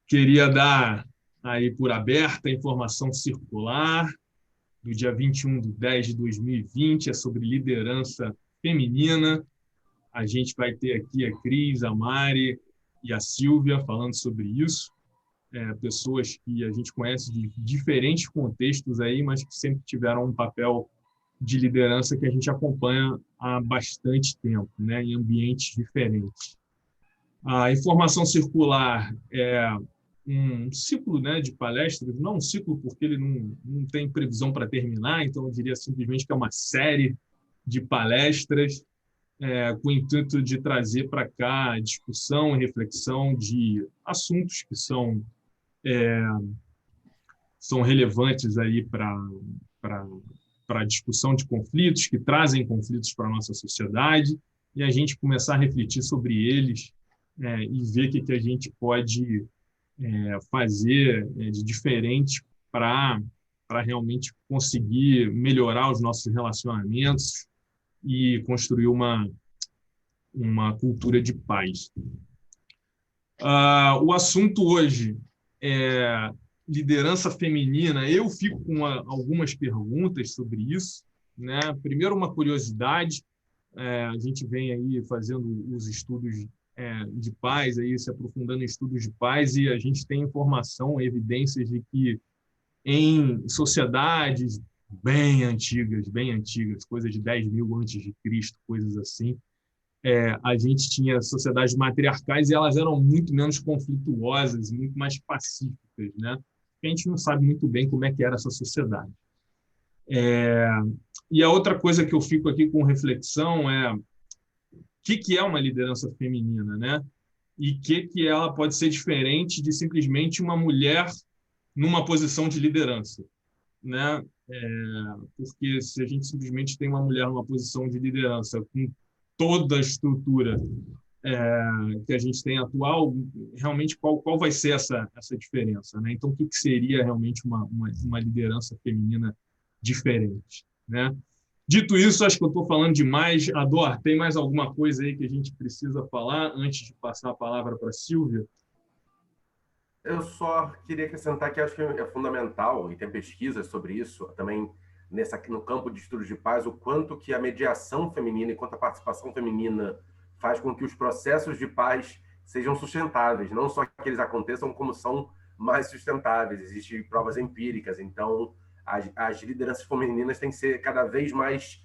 Queria dar aí por aberta a informação circular do dia 21/10/2020, é sobre liderança feminina. A gente vai ter aqui a Cris, a Mari e a Silvia falando sobre isso. Pessoas que a gente conhece de diferentes contextos aí, mas que sempre tiveram um papel de liderança que a gente acompanha há bastante tempo, né, em ambientes diferentes. A informação circular é um ciclo, né, de palestras, não um ciclo porque ele não tem previsão para terminar, então eu diria simplesmente que é uma série de palestras com o intuito de trazer para cá discussão e reflexão de assuntos que são relevantes aí para a discussão de conflitos, que trazem conflitos para a nossa sociedade, e a gente começar a refletir sobre eles e ver o que a gente pode fazer de diferente para realmente conseguir melhorar os nossos relacionamentos e construir uma cultura de paz. O assunto hoje é liderança feminina. Eu fico com algumas perguntas sobre isso, né? Primeiro, uma curiosidade. A gente vem aí fazendo os estudos de paz, aí se aprofundando em estudos de paz, e a gente tem informação, evidências de que em sociedades bem antigas, coisa de 10.000 antes de Cristo, coisas assim, a gente tinha sociedades matriarcais e elas eram muito menos conflituosas, muito mais pacíficas, né? A gente não sabe muito bem como é que era essa sociedade. E a outra coisa que eu fico aqui com reflexão é o que é uma liderança feminina, né? E que ela pode ser diferente de simplesmente uma mulher numa posição de liderança, né? Porque se a gente simplesmente tem uma mulher numa posição de liderança com toda a estrutura que a gente tem atual, realmente qual vai ser essa diferença, né? Então, o que seria realmente uma liderança feminina diferente, né? Dito isso, acho que eu estou falando demais. Ador, tem mais alguma coisa aí que a gente precisa falar antes de passar a palavra para a Silvia? Eu só queria acrescentar que acho que é fundamental, e tem pesquisas sobre isso, também no campo de estudos de paz, o quanto que a mediação feminina e quanto a participação feminina faz com que os processos de paz sejam sustentáveis, não só que eles aconteçam, como são mais sustentáveis. Existem provas empíricas, então as lideranças femininas têm que ser cada vez mais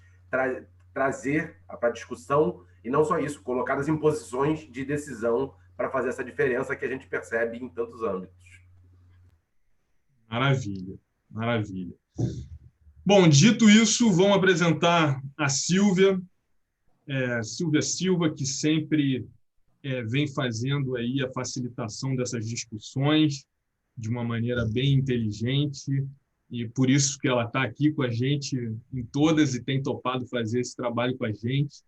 trazer para a discussão, e não só isso, colocadas em posições de decisão para fazer essa diferença que a gente percebe em tantos âmbitos. Maravilha, maravilha. Bom, dito isso, vamos apresentar a Silvia, Silvia Silva, que sempre vem fazendo aí a facilitação dessas discussões de uma maneira bem inteligente, e por isso que ela está aqui com a gente em todas e tem topado fazer esse trabalho com a gente.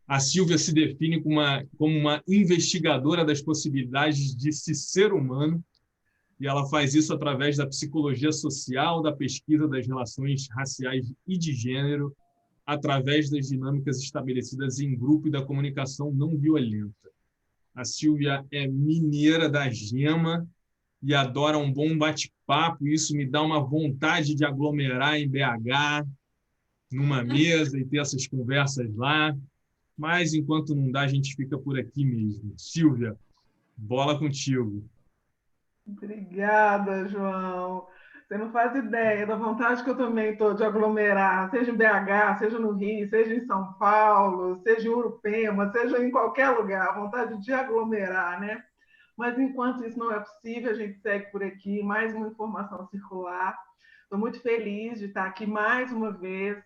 A Silvia se define como uma investigadora das possibilidades de se ser humano, e ela faz isso através da psicologia social, da pesquisa das relações raciais e de gênero, através das dinâmicas estabelecidas em grupo e da comunicação não violenta. A Silvia é mineira da Gema e adora um bom bate-papo. Isso me dá uma vontade de aglomerar em BH, numa mesa e ter essas conversas lá. Mas enquanto não dá, a gente fica por aqui mesmo. Silvia, bola contigo. Obrigada, João. Você não faz ideia da vontade que eu também estou de aglomerar, seja em BH, seja no Rio, seja em São Paulo, seja em Urupema, seja em qualquer lugar, a vontade de aglomerar, né? Mas enquanto isso não é possível, a gente segue por aqui, mais uma informação circular. Estou muito feliz de estar aqui mais uma vez,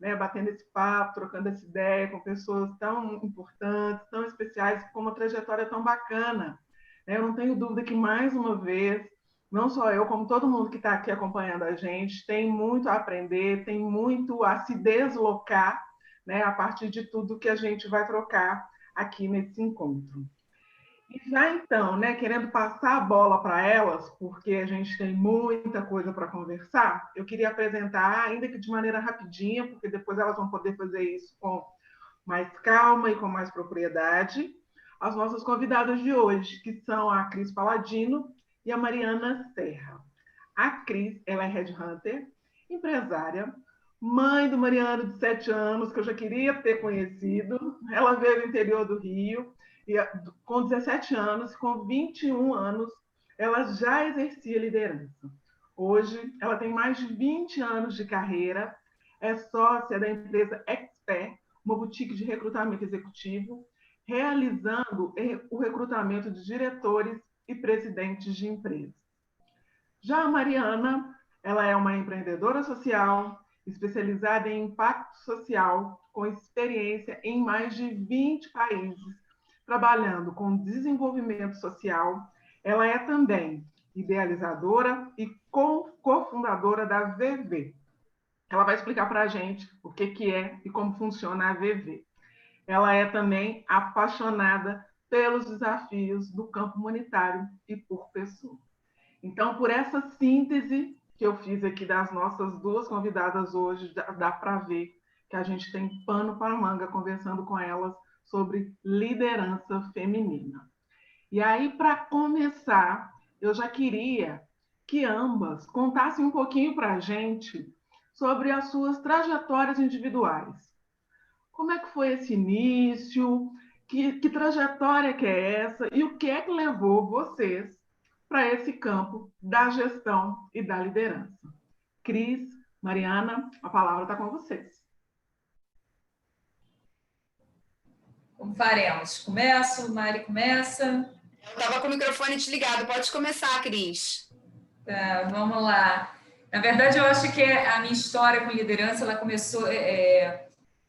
né, batendo esse papo, trocando essa ideia com pessoas tão importantes, tão especiais, com uma trajetória tão bacana. Eu não tenho dúvida que, mais uma vez, não só eu, como todo mundo que está aqui acompanhando a gente, tem muito a aprender, tem muito a se deslocar, né, a partir de tudo que a gente vai trocar aqui nesse encontro. E já então, né, querendo passar a bola para elas, porque a gente tem muita coisa para conversar, eu queria apresentar, ainda que de maneira rapidinha, porque depois elas vão poder fazer isso com mais calma e com mais propriedade, as nossas convidadas de hoje, que são a Cris Paladino e a Mariana Serra. A Cris, ela é headhunter, empresária, mãe do Mariano de 7 anos, que eu já queria ter conhecido. Ela veio do interior do Rio, e com 17 anos, com 21 anos, ela já exercia liderança. Hoje, ela tem mais de 20 anos de carreira, é sócia da empresa Expert, uma boutique de recrutamento executivo, realizando o recrutamento de diretores e presidentes de empresas. Já a Mariana, ela é uma empreendedora social, especializada em impacto social, com experiência em mais de 20 países, trabalhando com desenvolvimento social. Ela é também idealizadora e cofundadora da VV. Ela vai explicar para a gente o que é e como funciona a VV. Ela é também apaixonada pelos desafios do campo humanitário e por pessoa. Então, por essa síntese que eu fiz aqui das nossas duas convidadas hoje, dá para ver que a gente tem pano para manga conversando com elas sobre liderança feminina. E aí, para começar, eu já queria que ambas contassem um pouquinho para a gente sobre as suas trajetórias individuais. Como é que foi esse início? Que trajetória que é essa? E o que é que levou vocês para esse campo da gestão e da liderança? Cris, Mariana, a palavra está com vocês. Como faremos? Começo, Mari começa. Eu estava com o microfone desligado, pode começar, Cris. Tá, vamos lá. Na verdade, eu acho que a minha história com liderança, ela começou...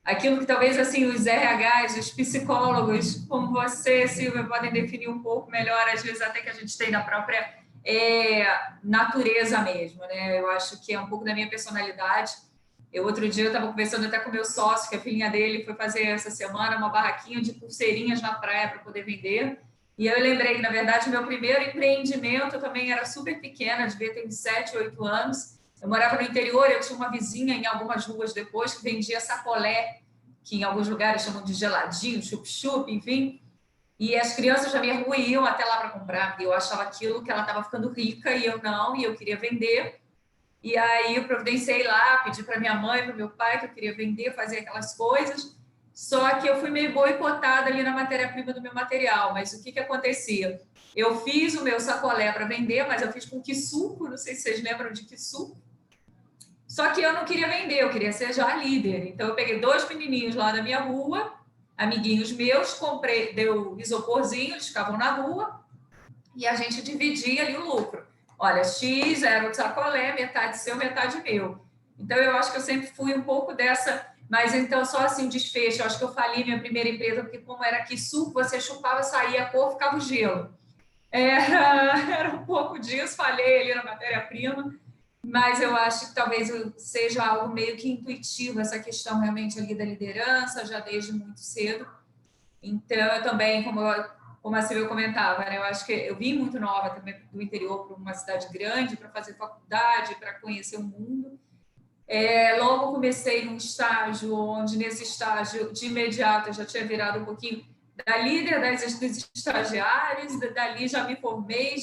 aquilo que talvez assim os RHs, os psicólogos, como você, Silvia, podem definir um pouco melhor, às vezes até que a gente tem na própria natureza mesmo, né? Eu acho que é um pouco da minha personalidade. Outro dia eu estava conversando até com o meu sócio, que a filhinha dele foi fazer essa semana uma barraquinha de pulseirinhas na praia para poder vender. E eu lembrei que, na verdade, meu primeiro empreendimento também era super pequena, devia ter uns 7, 8 anos. Eu morava no interior, eu tinha uma vizinha em algumas ruas depois que vendia sacolé, que em alguns lugares chamam de geladinho, chup-chup, enfim. E as crianças da minha rua iam até lá para comprar. E eu achava aquilo que ela estava ficando rica e eu não, e eu queria vender. E aí eu providenciei lá, pedi para minha mãe, para meu pai, que eu queria vender, fazer aquelas coisas. Só que eu fui meio boicotada ali na matéria-prima do meu material. Mas o que acontecia? Eu fiz o meu sacolé para vender, mas eu fiz com quissuco, não sei se vocês lembram de quissuco. Só que eu não queria vender, eu queria ser já líder. Então, eu peguei 2 menininhos lá da minha rua, amiguinhos meus, comprei, deu isoporzinho, eles ficavam na rua, e a gente dividia ali o lucro. Olha, X era o sacolé, metade seu, metade meu. Então, eu acho que eu sempre fui um pouco dessa... Mas, então, só assim, o desfecho. Eu acho que eu fali minha primeira empresa, porque como era quissuco, você chupava, saía a cor, ficava o gelo. Era um pouco disso, falhei ali na matéria-prima. Mas eu acho que talvez seja algo meio que intuitivo, essa questão realmente ali da liderança, já desde muito cedo. Então, eu também, como a Silvia comentava, né, eu acho que eu vim muito nova também do interior para uma cidade grande, para fazer faculdade, para conhecer o mundo. Logo comecei num estágio, onde nesse estágio, de imediato, eu já tinha virado um pouquinho da líder dos estagiários, dali já me formei,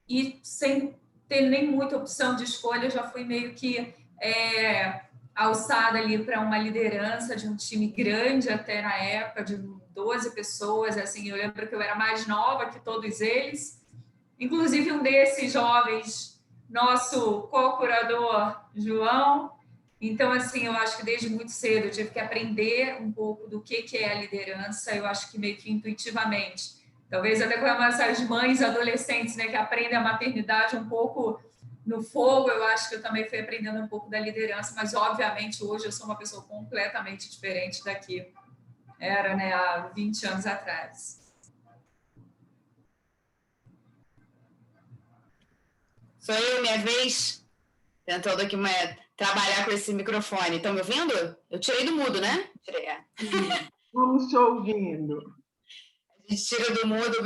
e sem ter nem muita opção de escolha, já fui meio que alçada ali para uma liderança de um time grande até na época, de 12 pessoas, assim, eu lembro que eu era mais nova que todos eles, inclusive um desses jovens, nosso co-curador, João. Então, assim, eu acho que desde muito cedo eu tive que aprender um pouco do que é a liderança, eu acho que meio que intuitivamente. Talvez até com essas mães adolescentes, né, que aprendem a maternidade um pouco no fogo, eu acho que eu também fui aprendendo um pouco da liderança, mas, obviamente, hoje eu sou uma pessoa completamente diferente da que era, né, há 20 anos atrás. Sou eu, minha vez, tentando aqui trabalhar com esse microfone. Estão me ouvindo? Eu tirei do mudo, né? Tirei. Vamos te ouvindo. A gente tira do mudo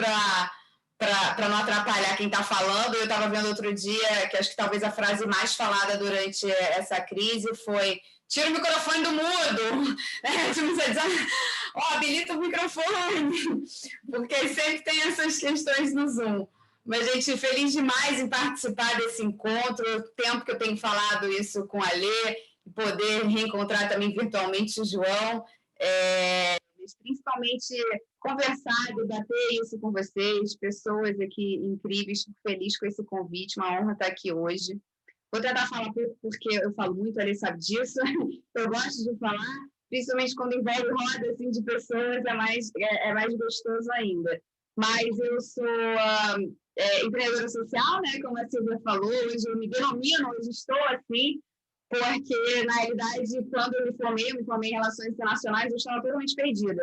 para não atrapalhar quem está falando. Eu estava vendo outro dia que acho que talvez a frase mais falada durante essa crise foi: tira o microfone do mudo, habilita o microfone, porque sempre tem essas questões no Zoom. Mas, gente, feliz demais em participar desse encontro, o tempo que eu tenho falado isso com a Lê, poder reencontrar também virtualmente o João, mas principalmente conversar, debater isso com vocês, pessoas aqui incríveis, fico feliz com esse convite, uma honra estar aqui hoje. Vou tentar falar pouco, porque eu falo muito, a Lê sabe disso, eu gosto de falar, principalmente quando envolve roda assim, de pessoas, é mais gostoso ainda. Mas eu sou empreendedora social, né, como a Silvia falou, hoje eu me denomino, hoje estou assim, porque, na realidade, quando eu me formei em Relações Internacionais, eu estava totalmente perdida.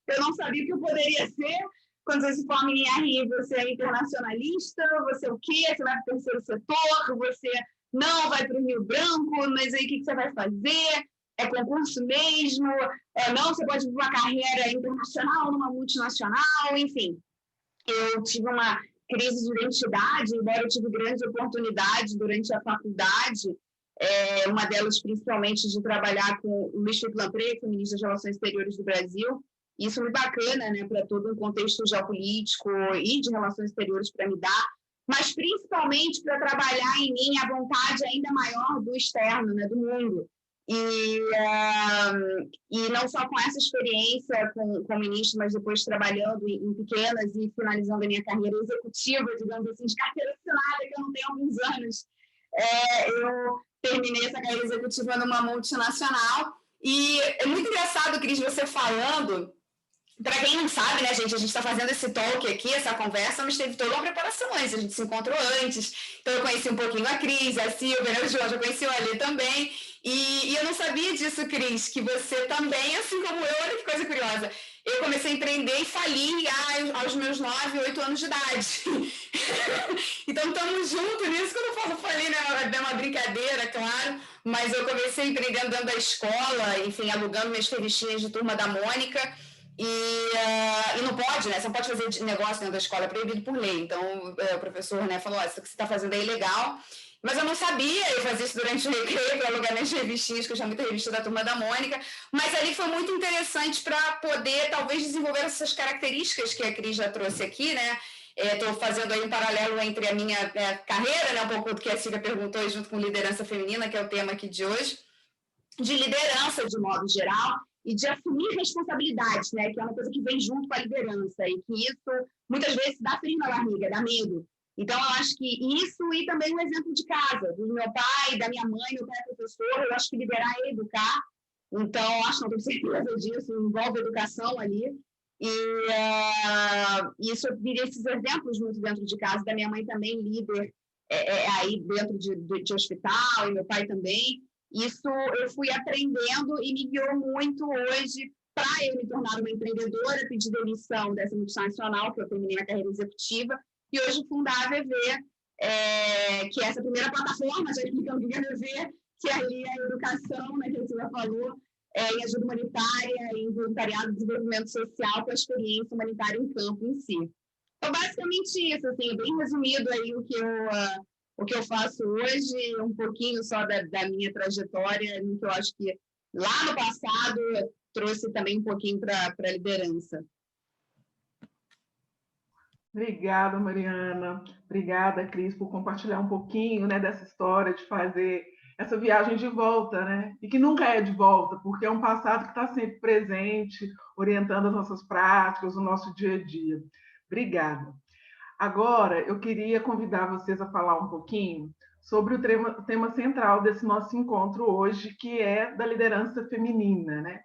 Eu não sabia o que eu poderia ser. Quando você se forma em RI, você é internacionalista, você é o quê? Você vai para o terceiro setor, você não vai para o Rio Branco, mas aí o que você vai fazer? É concurso mesmo? Não, você pode ir para uma carreira internacional, numa multinacional, enfim. Eu tive uma crise de identidade, embora eu tive grandes oportunidades durante a faculdade, uma delas principalmente de trabalhar com o Luiz Felipe Lampré, ministro das Relações Exteriores do Brasil. Isso é muito bacana, né, para todo um contexto geopolítico e de relações exteriores para me dar, mas principalmente para trabalhar em mim a vontade ainda maior do externo, né, do mundo. E não só com essa experiência com o ministro, mas depois trabalhando em pequenas e finalizando a minha carreira executiva, digamos assim, de carteira assinada, que eu não tenho há alguns anos. Eu terminei essa carreira executiva numa multinacional. E é muito engraçado, Cris, você falando. Para quem não sabe, né, gente, a gente está fazendo esse talk aqui, essa conversa, mas teve toda uma preparação antes, a gente se encontrou antes, então eu conheci um pouquinho a Cris, a Silvia, né, o João, já conheci o Alê também, e eu não sabia disso, Cris, que você também, assim como eu, olha que coisa curiosa, eu comecei a empreender e fali aos meus 9, 8 anos de idade. Então, estamos juntos nisso. Quando eu falo fali, né, é uma brincadeira, claro, mas eu comecei empreendendo dentro da escola, enfim, alugando minhas revistinhas de Turma da Mônica, e não pode, né? Você não pode fazer negócio dentro da escola, é proibido por lei. Então, o professor, né, falou, isso que você está fazendo é ilegal. Mas eu não sabia, eu fazia isso durante o recreio para alugar minhas revistinhas, que eu tinha muita revista da Turma da Mônica, mas ali foi muito interessante para poder, talvez, desenvolver essas características que a Cris já trouxe aqui, né? Estou fazendo aí um paralelo entre a minha carreira, né, um pouco do que a Silvia perguntou, junto com liderança feminina, que é o tema aqui de hoje, de liderança de modo geral, e de assumir responsabilidades, né, que é uma coisa que vem junto com a liderança, e que isso, muitas vezes, dá frio na barriga, dá medo. Então, eu acho que isso, e também um exemplo de casa, do meu pai, da minha mãe, meu pai é professor, eu acho que liderar é educar, então, acho que não tenho certeza disso, envolve educação ali, e isso eu virei esses exemplos muito dentro de casa, da minha mãe também, líder, aí dentro de hospital, e meu pai também. Isso eu fui aprendendo e me guiou muito hoje para eu me tornar uma empreendedora, pedir demissão dessa multinacional, que eu terminei a carreira executiva, e hoje fundar a VV, que é essa primeira plataforma, já explicando o que é a VV, que ali é a educação, né, que a Silvia falou, em ajuda humanitária, em voluntariado e desenvolvimento social, com a experiência humanitária em campo em si. Então, basicamente isso, assim, bem resumido aí o que eu faço hoje, um pouquinho só da minha trajetória, que eu acho que lá no passado trouxe também um pouquinho para a liderança. Obrigada, Mariana. Obrigada, Cris, por compartilhar um pouquinho, né, dessa história de fazer essa viagem de volta, né? E que nunca é de volta, porque é um passado que está sempre presente, orientando as nossas práticas, o nosso dia a dia. Obrigada. Agora, eu queria convidar vocês a falar um pouquinho sobre o tema central desse nosso encontro hoje, que é da liderança feminina, né?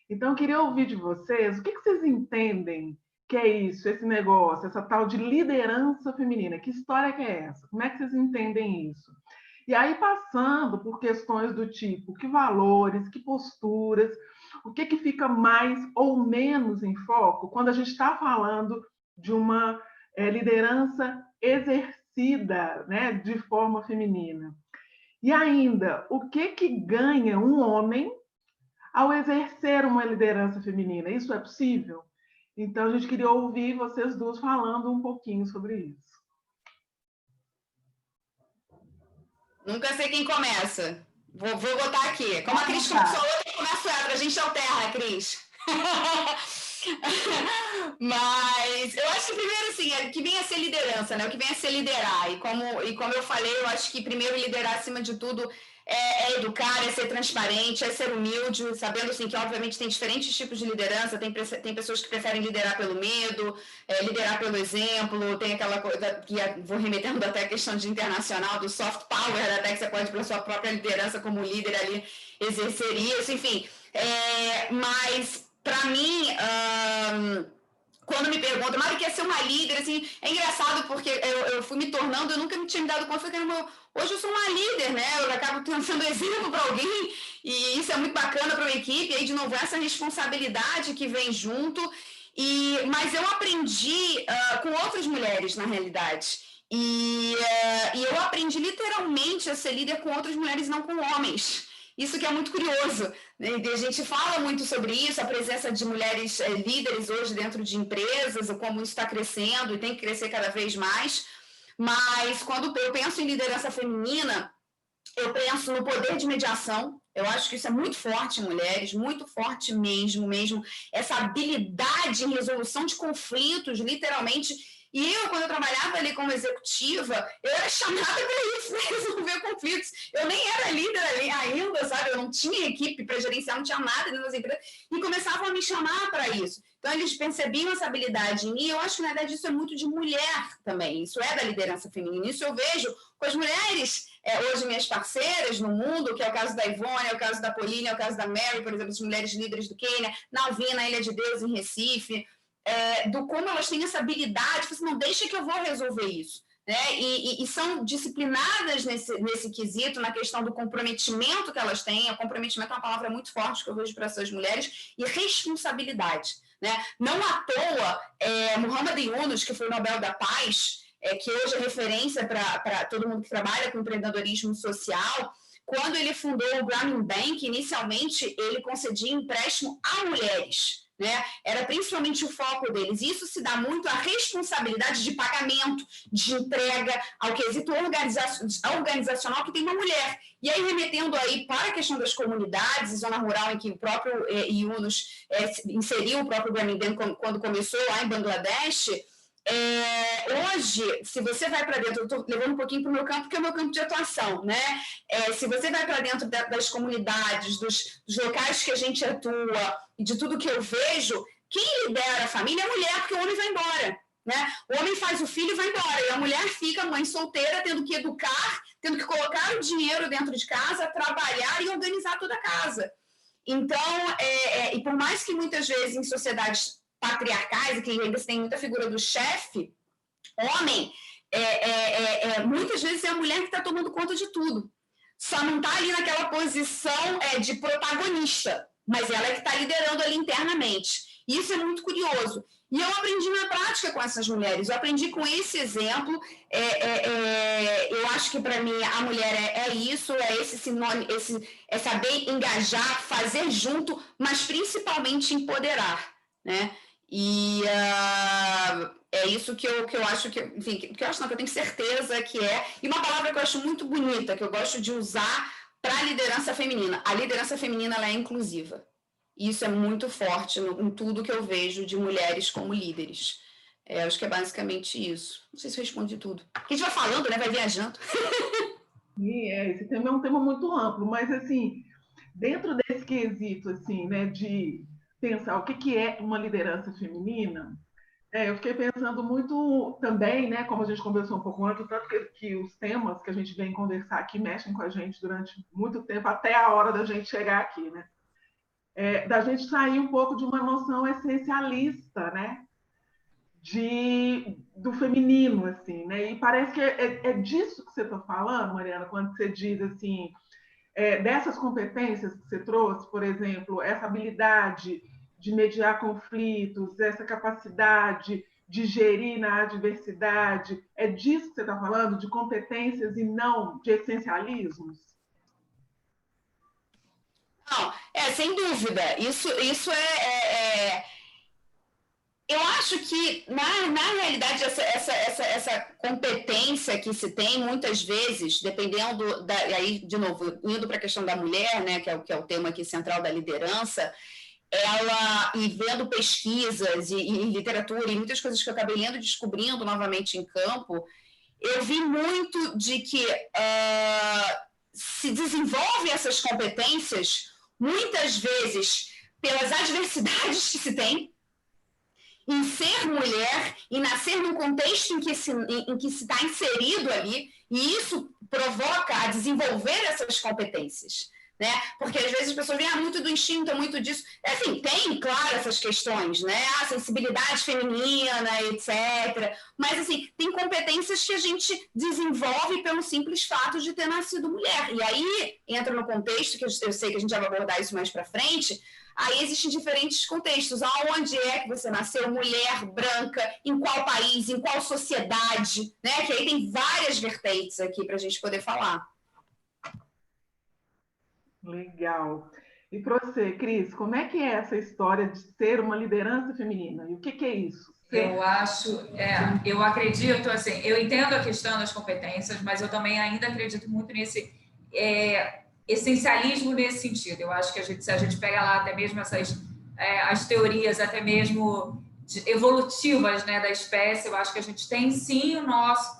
Então, eu queria ouvir de vocês o que vocês entendem que é isso, esse negócio, essa tal de liderança feminina. Que história que é essa? Como é que vocês entendem isso? E aí, passando por questões do tipo, que valores, que posturas, o que fica mais ou menos em foco quando a gente está falando de uma liderança exercida, né, de forma feminina. E ainda, o que ganha um homem ao exercer uma liderança feminina? Isso é possível? Então, a gente queria ouvir vocês duas falando um pouquinho sobre isso. Nunca sei quem começa. Vou botar aqui. Como a Cris começou outra, começa outra. A gente alterna, Cris. Mas eu acho que primeiro, assim, o que vem a ser liderança, né? O que vem a ser liderar. E como eu falei, eu acho que primeiro liderar, acima de tudo, é educar, é ser transparente, é ser humilde, sabendo, assim, que obviamente tem diferentes tipos de liderança, tem pessoas que preferem liderar pelo medo, liderar pelo exemplo, tem aquela coisa que vou remetendo até a questão de internacional, do soft power, até que você pode, pela sua própria liderança como líder ali, exercer isso, enfim. Mas, para mim, quando me perguntam, Mari, quer ser uma líder? Assim, é engraçado porque eu fui me tornando, eu nunca me tinha me dado conta, hoje eu sou uma líder, né? Eu acabo sendo exemplo para alguém, e isso é muito bacana para uma equipe, e aí, de novo, essa responsabilidade que vem junto, mas eu aprendi com outras mulheres, na realidade, e eu aprendi literalmente a ser líder com outras mulheres, não com homens. Isso que é muito curioso, né? A gente fala muito sobre isso, a presença de mulheres líderes hoje dentro de empresas, como isso está crescendo e tem que crescer cada vez mais, mas quando eu penso em liderança feminina, eu penso no poder de mediação. Eu acho que isso é muito forte em mulheres, muito forte mesmo, essa habilidade em resolução de conflitos, literalmente. E quando eu trabalhava ali como executiva, eu era chamada para isso, para resolver conflitos. Eu nem era líder ali ainda, sabe? Eu não tinha equipe para gerenciar, não tinha nada dentro das empresas. E começavam a me chamar para isso. Então, eles percebiam essa habilidade em mim. Eu acho que, na verdade, isso é muito de mulher também. Isso é da liderança feminina. Isso eu vejo com as mulheres, hoje minhas parceiras no mundo, que é o caso da Ivone, é o caso da Pauline, é o caso da Mary, por exemplo, as mulheres líderes do Quênia, na Alvina, Ilha de Deus, em Recife. Do como elas têm essa habilidade, assim, não, deixa que eu vou resolver isso, né? E são disciplinadas nesse quesito, na questão do comprometimento que elas têm. O comprometimento é uma palavra muito forte que eu vejo para essas mulheres, e responsabilidade, né? Não à toa, Muhammad Yunus, que foi o Nobel da Paz, que hoje é referência para todo mundo que trabalha com empreendedorismo social, quando ele fundou o Grameen Bank, inicialmente ele concedia empréstimo a mulheres, né? Era principalmente o foco deles. Isso se dá muito à responsabilidade de pagamento, de entrega, ao quesito organizacional que tem uma mulher. E aí, remetendo aí para a questão das comunidades, zona rural, em que o próprio Yunus inseriu o próprio Grameen Bank quando começou lá em Bangladesh. Hoje, se você vai para dentro, eu estou levando um pouquinho para o meu campo, que é o meu campo de atuação, né? Se você vai para dentro das comunidades, dos locais que a gente atua e de tudo que eu vejo, quem lidera a família é a mulher, porque o homem vai embora, né? O homem faz o filho e vai embora, e a mulher fica mãe solteira, tendo que educar, tendo que colocar o dinheiro dentro de casa, trabalhar e organizar toda a casa. Então, e por mais que muitas vezes em sociedades patriarcais, e que ainda se tem muita figura do chefe, homem, muitas vezes é a mulher que está tomando conta de tudo. Só não está ali naquela posição de protagonista, mas ela é que está liderando ali internamente. Isso é muito curioso. E eu aprendi na prática com essas mulheres, eu aprendi com esse exemplo. Eu acho que para mim a mulher é isso, esse sinônimo, é saber engajar, fazer junto, mas principalmente empoderar, né? E é isso que eu acho que, enfim, que eu acho não, que eu tenho certeza que é. E uma palavra que eu acho muito bonita, que eu gosto de usar para a liderança feminina. A liderança feminina, ela é inclusiva. E isso é muito forte em tudo que eu vejo de mulheres como líderes. Acho que é basicamente isso. Não sei se eu respondi tudo. A gente vai falando, né? Vai viajando. Esse tema é um tema muito amplo, mas, assim, dentro desse quesito, assim, né, de pensar o que é uma liderança feminina, eu fiquei pensando muito também, né, como a gente conversou um pouco antes, tanto que os temas que a gente vem conversar aqui mexem com a gente durante muito tempo, até a hora da gente chegar aqui, né? Da gente sair um pouco de uma noção essencialista, né, do feminino, assim, né? E parece que é disso que você está falando, Mariana, quando você diz assim, dessas competências que você trouxe, por exemplo, essa habilidade de mediar conflitos, essa capacidade de gerir na adversidade, é disso que você está falando, de competências e não de essencialismos? Não, sem dúvida. Isso eu acho que, na realidade, essa competência que se tem, muitas vezes, dependendo, aí, de novo, indo para a questão da mulher, né, que é o tema aqui central da liderança, e vendo pesquisas e literatura e muitas coisas que eu acabei lendo e descobrindo novamente em campo, eu vi muito de que se desenvolve essas competências, muitas vezes, pelas adversidades que se tem, em ser mulher, em nascer num contexto em que se está inserido ali, e isso provoca a desenvolver essas competências, né? Porque às vezes as pessoas veem muito do instinto, muito disso. Assim, tem, claro, essas questões, né? A sensibilidade feminina, etc. Mas, assim, tem competências que a gente desenvolve pelo simples fato de ter nascido mulher. E aí entra no contexto, que eu sei que a gente já vai abordar isso mais para frente. Aí existem diferentes contextos. Aonde é que você nasceu, mulher, branca, em qual país, em qual sociedade, né? Que aí tem várias vertentes aqui para a gente poder falar. Legal. E para você, Cris, como é que é essa história de ser uma liderança feminina? E o que é isso? Eu acredito, assim, eu entendo a questão das competências, mas eu também ainda acredito muito nesse essencialismo nesse sentido. Eu acho que se a gente pega lá até mesmo as teorias até mesmo evolutivas, né, da espécie, eu acho que a gente tem sim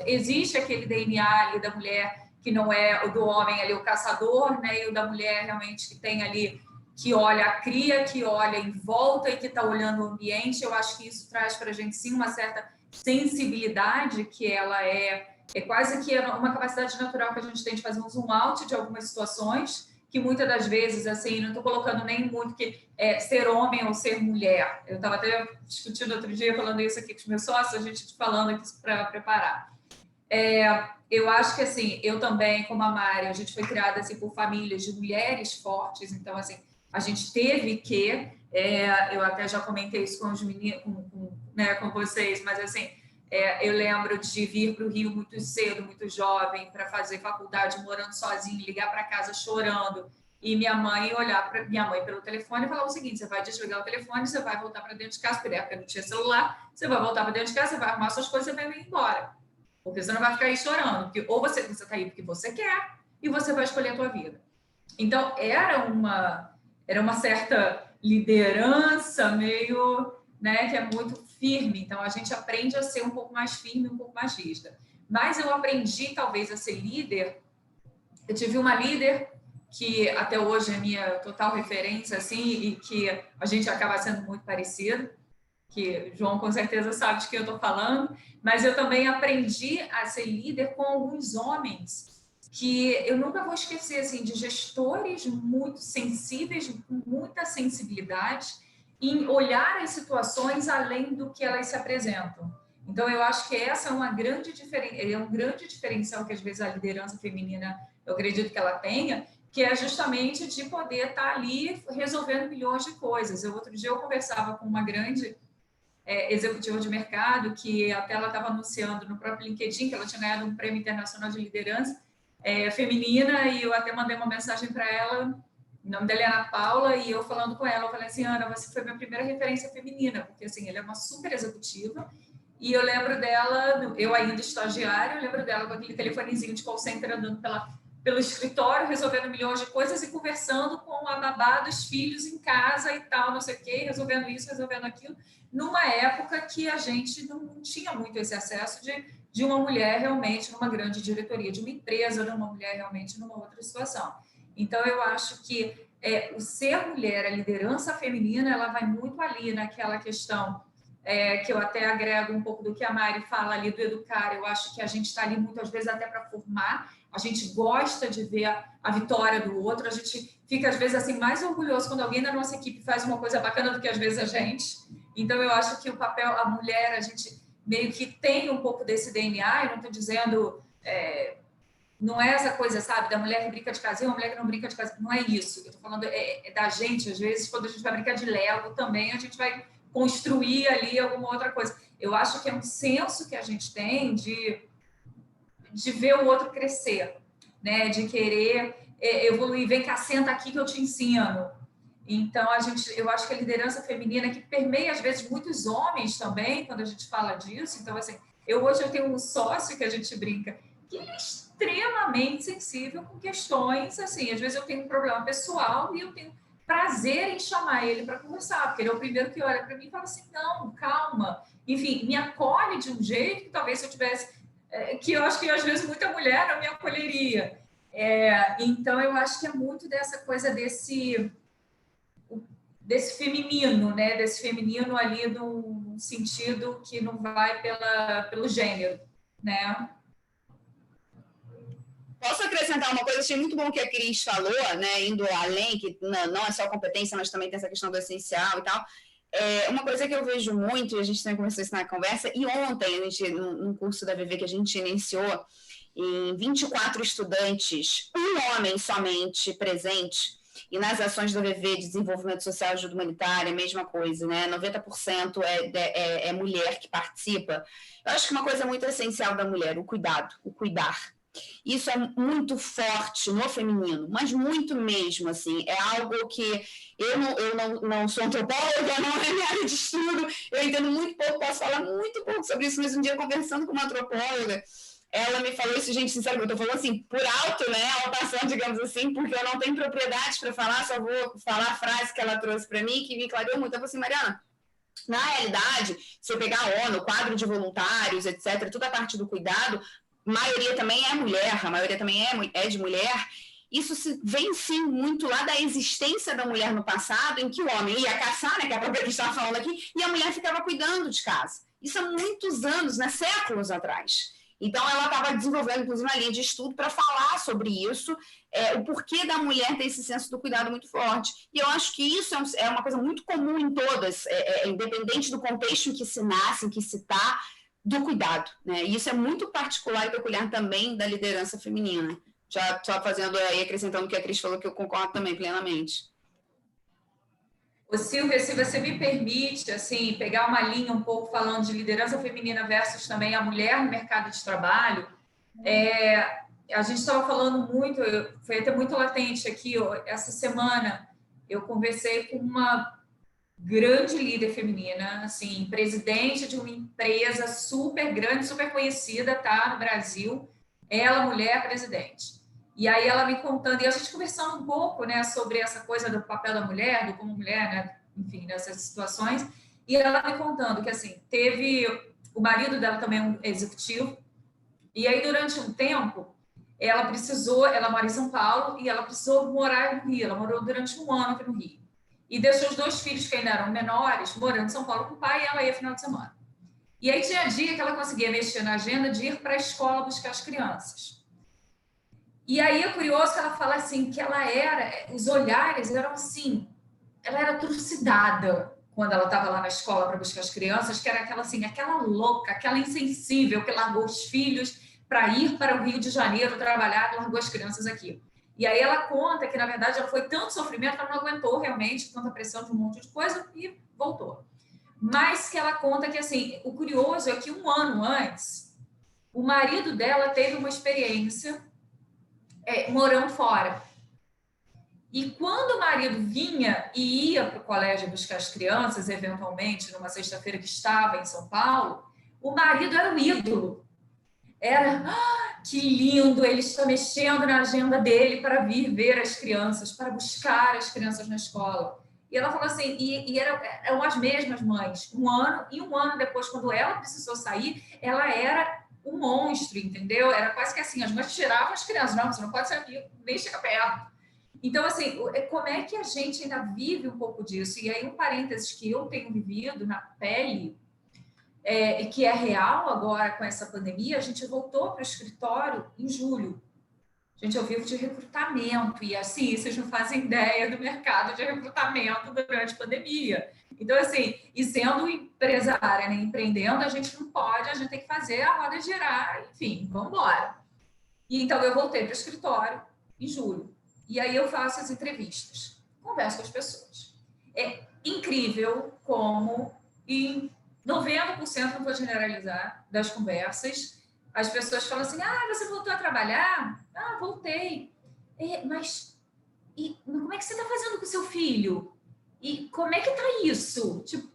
existe aquele DNA ali da mulher que não é o do homem ali, o caçador, né, e o da mulher realmente que tem ali, que olha a cria, que olha em volta e que está olhando o ambiente. Eu acho que isso traz para a gente sim uma certa sensibilidade, que ela é quase que uma capacidade natural que a gente tem de fazer um zoom out de algumas situações, que muitas das vezes, assim, não estou colocando nem muito que ser homem ou ser mulher. Eu estava até discutindo outro dia, falando isso aqui com os meus sócios, a gente falando aqui para preparar. Eu acho que, assim, eu também, como a Mari, a gente foi criada, assim, por famílias de mulheres fortes, então, assim, a gente teve que, eu até já comentei isso com os meninos, com vocês, mas, assim, eu lembro de vir para o Rio muito cedo, muito jovem, para fazer faculdade, morando sozinha, ligar para casa chorando, e minha mãe olhar para minha mãe pelo telefone e falar o seguinte: você vai desligar o telefone, você vai voltar para dentro de casa, porque na época não tinha celular, você vai voltar para dentro de casa, você vai arrumar suas coisas, você vai vir embora. Porque você não vai ficar aí chorando, porque ou você está aí porque você quer e você vai escolher a tua vida. Então, era uma certa liderança meio, né, que é muito firme. Então, a gente aprende a ser um pouco mais firme, um pouco mais rígida. Mas eu aprendi, talvez, a ser líder. Eu tive uma líder que até hoje é minha total referência, assim, e que a gente acaba sendo muito parecido, que João com certeza sabe de que eu estou falando, mas eu também aprendi a ser líder com alguns homens que eu nunca vou esquecer, assim, de gestores muito sensíveis, com muita sensibilidade, em olhar as situações além do que elas se apresentam. Então, eu acho que essa é um grande diferencial que, às vezes, a liderança feminina, eu acredito que ela tenha, que é justamente de poder estar ali resolvendo milhões de coisas. Outro dia eu conversava com uma grande executiva de mercado, que até ela estava anunciando no próprio LinkedIn que ela tinha ganhado um prêmio internacional de liderança feminina, e eu até mandei uma mensagem para ela, o nome dela é Ana Paula, e eu falando com ela, eu falei assim: Ana, você foi minha primeira referência feminina, porque assim, ela é uma super executiva, e eu lembro dela, eu ainda estagiária, eu lembro dela com aquele telefonezinho de call center andando pelo escritório, resolvendo milhões de coisas e conversando com a babá dos filhos em casa e tal, não sei o quê, resolvendo isso, resolvendo aquilo, numa época que a gente não tinha muito esse acesso de uma mulher realmente numa grande diretoria de uma empresa, de uma mulher realmente numa outra situação. Então, eu acho que o ser mulher, a liderança feminina, ela vai muito ali naquela questão que eu até agrego um pouco do que a Mari fala ali do educar. Eu acho que a gente está ali muitas vezes até para formar, a gente gosta de ver a vitória do outro, a gente fica às vezes assim mais orgulhoso quando alguém da nossa equipe faz uma coisa bacana do que às vezes a gente. Então eu acho que o papel, a mulher, a gente meio que tem um pouco desse DNA. Eu não estou dizendo, não é essa coisa, sabe, da mulher que brinca de casinha, uma mulher que não brinca de casinha, não é isso. Eu estou falando da gente, às vezes, quando a gente vai brincar de Lego também, a gente vai construir ali alguma outra coisa. Eu acho que é um senso que a gente tem de ver o outro crescer, né? De querer evoluir. Vem cá, senta aqui que eu te ensino. Então, eu acho que a liderança feminina, que permeia, às vezes, muitos homens também, quando a gente fala disso. Então, assim, hoje eu tenho um sócio que a gente brinca, que ele é extremamente sensível com questões, assim, às vezes eu tenho um problema pessoal e eu tenho prazer em chamar ele para conversar, porque ele é o primeiro que olha para mim e fala assim, não, calma, enfim, me acolhe de um jeito que talvez se eu tivesse, que eu acho que às vezes muita mulher não me acolheria. Então eu acho que é muito dessa coisa desse feminino, né? Desse feminino ali num sentido que não vai pelo gênero, né? Posso acrescentar uma coisa? Achei muito bom o que a Cris falou, né? Indo além, que não é só competência, mas também tem essa questão do essencial e tal. Uma coisa que eu vejo muito, e a gente também começou isso na conversa, e ontem, num curso da VV que a gente iniciou, em 24 estudantes, um homem somente presente, e nas ações da VV, desenvolvimento social e ajuda humanitária, mesma coisa, né? 90% é mulher que participa. Eu acho que uma coisa muito essencial da mulher, o cuidado, o cuidar. Isso é muito forte no feminino, mas muito mesmo, assim, é algo que eu não sou antropóloga, não é minha área de estudo, eu entendo muito pouco, posso falar muito pouco sobre isso, mas um dia conversando com uma antropóloga, ela me falou isso, gente, sinceramente, eu tô falando assim, por alto, né, ao passando, digamos assim, porque eu não tenho propriedade para falar, só vou falar a frase que ela trouxe para mim, que me clareou muito. Eu falei assim, Mariana, na realidade, se eu pegar a ONU, o quadro de voluntários, etc., toda a parte do cuidado, a maioria também é mulher, a maioria também é de mulher. Isso vem, sim, muito lá da existência da mulher no passado, em que o homem ia caçar, né, que é a própria que estava falando aqui, e a mulher ficava cuidando de casa. Isso há muitos anos, né, séculos atrás. Então, ela estava desenvolvendo, inclusive, uma linha de estudo para falar sobre isso, o porquê da mulher ter esse senso do cuidado muito forte. E eu acho que isso é uma coisa muito comum em todas, independente do contexto em que se nasce, em que se está, do cuidado, né? E isso é muito particular e peculiar também da liderança feminina. Já só fazendo aí, acrescentando o que a Cris falou, que eu concordo também plenamente. Ô, Silvia, se você me permite, assim, pegar uma linha um pouco falando de liderança feminina versus também a mulher no mercado de trabalho, a gente estava falando muito, foi até muito latente aqui, essa semana eu conversei com uma grande líder feminina, assim, presidente de uma empresa super grande, super conhecida, tá, no Brasil, ela, mulher, presidente. E aí ela me contando, e a gente conversando um pouco, né, sobre essa coisa do papel da mulher, do como mulher, né, enfim, nessas situações, e ela me contando que, assim, teve o marido dela também um executivo, e aí durante um tempo, ela mora em São Paulo, e ela precisou morar no Rio, ela morou durante um ano aqui no Rio. E deixou os 2 filhos que ainda eram menores, morando em São Paulo com o pai, e ela ia final de semana. E aí tinha dia que ela conseguia mexer na agenda de ir para a escola buscar as crianças. E aí é curioso que ela fala assim, que os olhares eram assim, ela era trucidada quando ela estava lá na escola para buscar as crianças, que era aquela louca, aquela insensível que largou os filhos para ir para o Rio de Janeiro trabalhar, largou as crianças aqui. E aí ela conta que, na verdade, ela foi tanto sofrimento que ela não aguentou realmente tanta pressão de um monte de coisa e voltou. Mas que ela conta que, assim, o curioso é que um ano antes, o marido dela teve uma experiência morando fora. E quando o marido vinha e ia para o colégio buscar as crianças, eventualmente, numa sexta-feira que estava em São Paulo, o marido era o ídolo. Era, que lindo, ele está mexendo na agenda dele para vir ver as crianças, para buscar as crianças na escola. E ela falou assim, eram as mesmas mães. Um ano depois, quando ela precisou sair, ela era um monstro, entendeu? Era quase que assim, as mães tiravam as crianças. Não, você não pode sair aqui, nem chega perto. Então, assim, como é que a gente ainda vive um pouco disso? E aí, um parênteses que eu tenho vivido na pele, e que é real agora com essa pandemia, a gente voltou para o escritório em julho. Gente, eu vivo de recrutamento, e assim, vocês não fazem ideia do mercado de recrutamento durante a pandemia. Então, assim, e sendo empresária, né, empreendendo, a gente não pode, a gente tem que fazer a roda girar, enfim, vamos embora. E então eu voltei para o escritório em julho. E aí eu faço as entrevistas, converso com as pessoas. É incrível como em 90%, não vou generalizar, das conversas, as pessoas falam assim, você voltou a trabalhar? Voltei. Mas como é que você está fazendo com o seu filho? E como é que está isso? Tipo,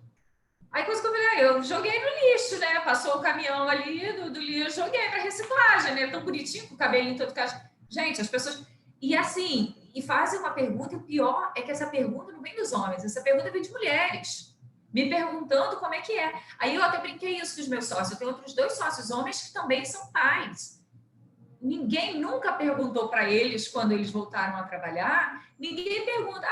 Aí coisa que eu falei, eu joguei no lixo, né? Passou o caminhão ali do lixo, joguei para reciclagem, né? Tão bonitinho, com o cabelinho todo caixa. Gente, as pessoas... E assim, e fazem uma pergunta, e o pior é que essa pergunta não vem dos homens, essa pergunta vem de mulheres, me perguntando como é que é. Aí eu até brinquei isso com os meus sócios, eu tenho outros 2 sócios homens que também são pais. Ninguém nunca perguntou para eles, quando eles voltaram a trabalhar, ninguém pergunta,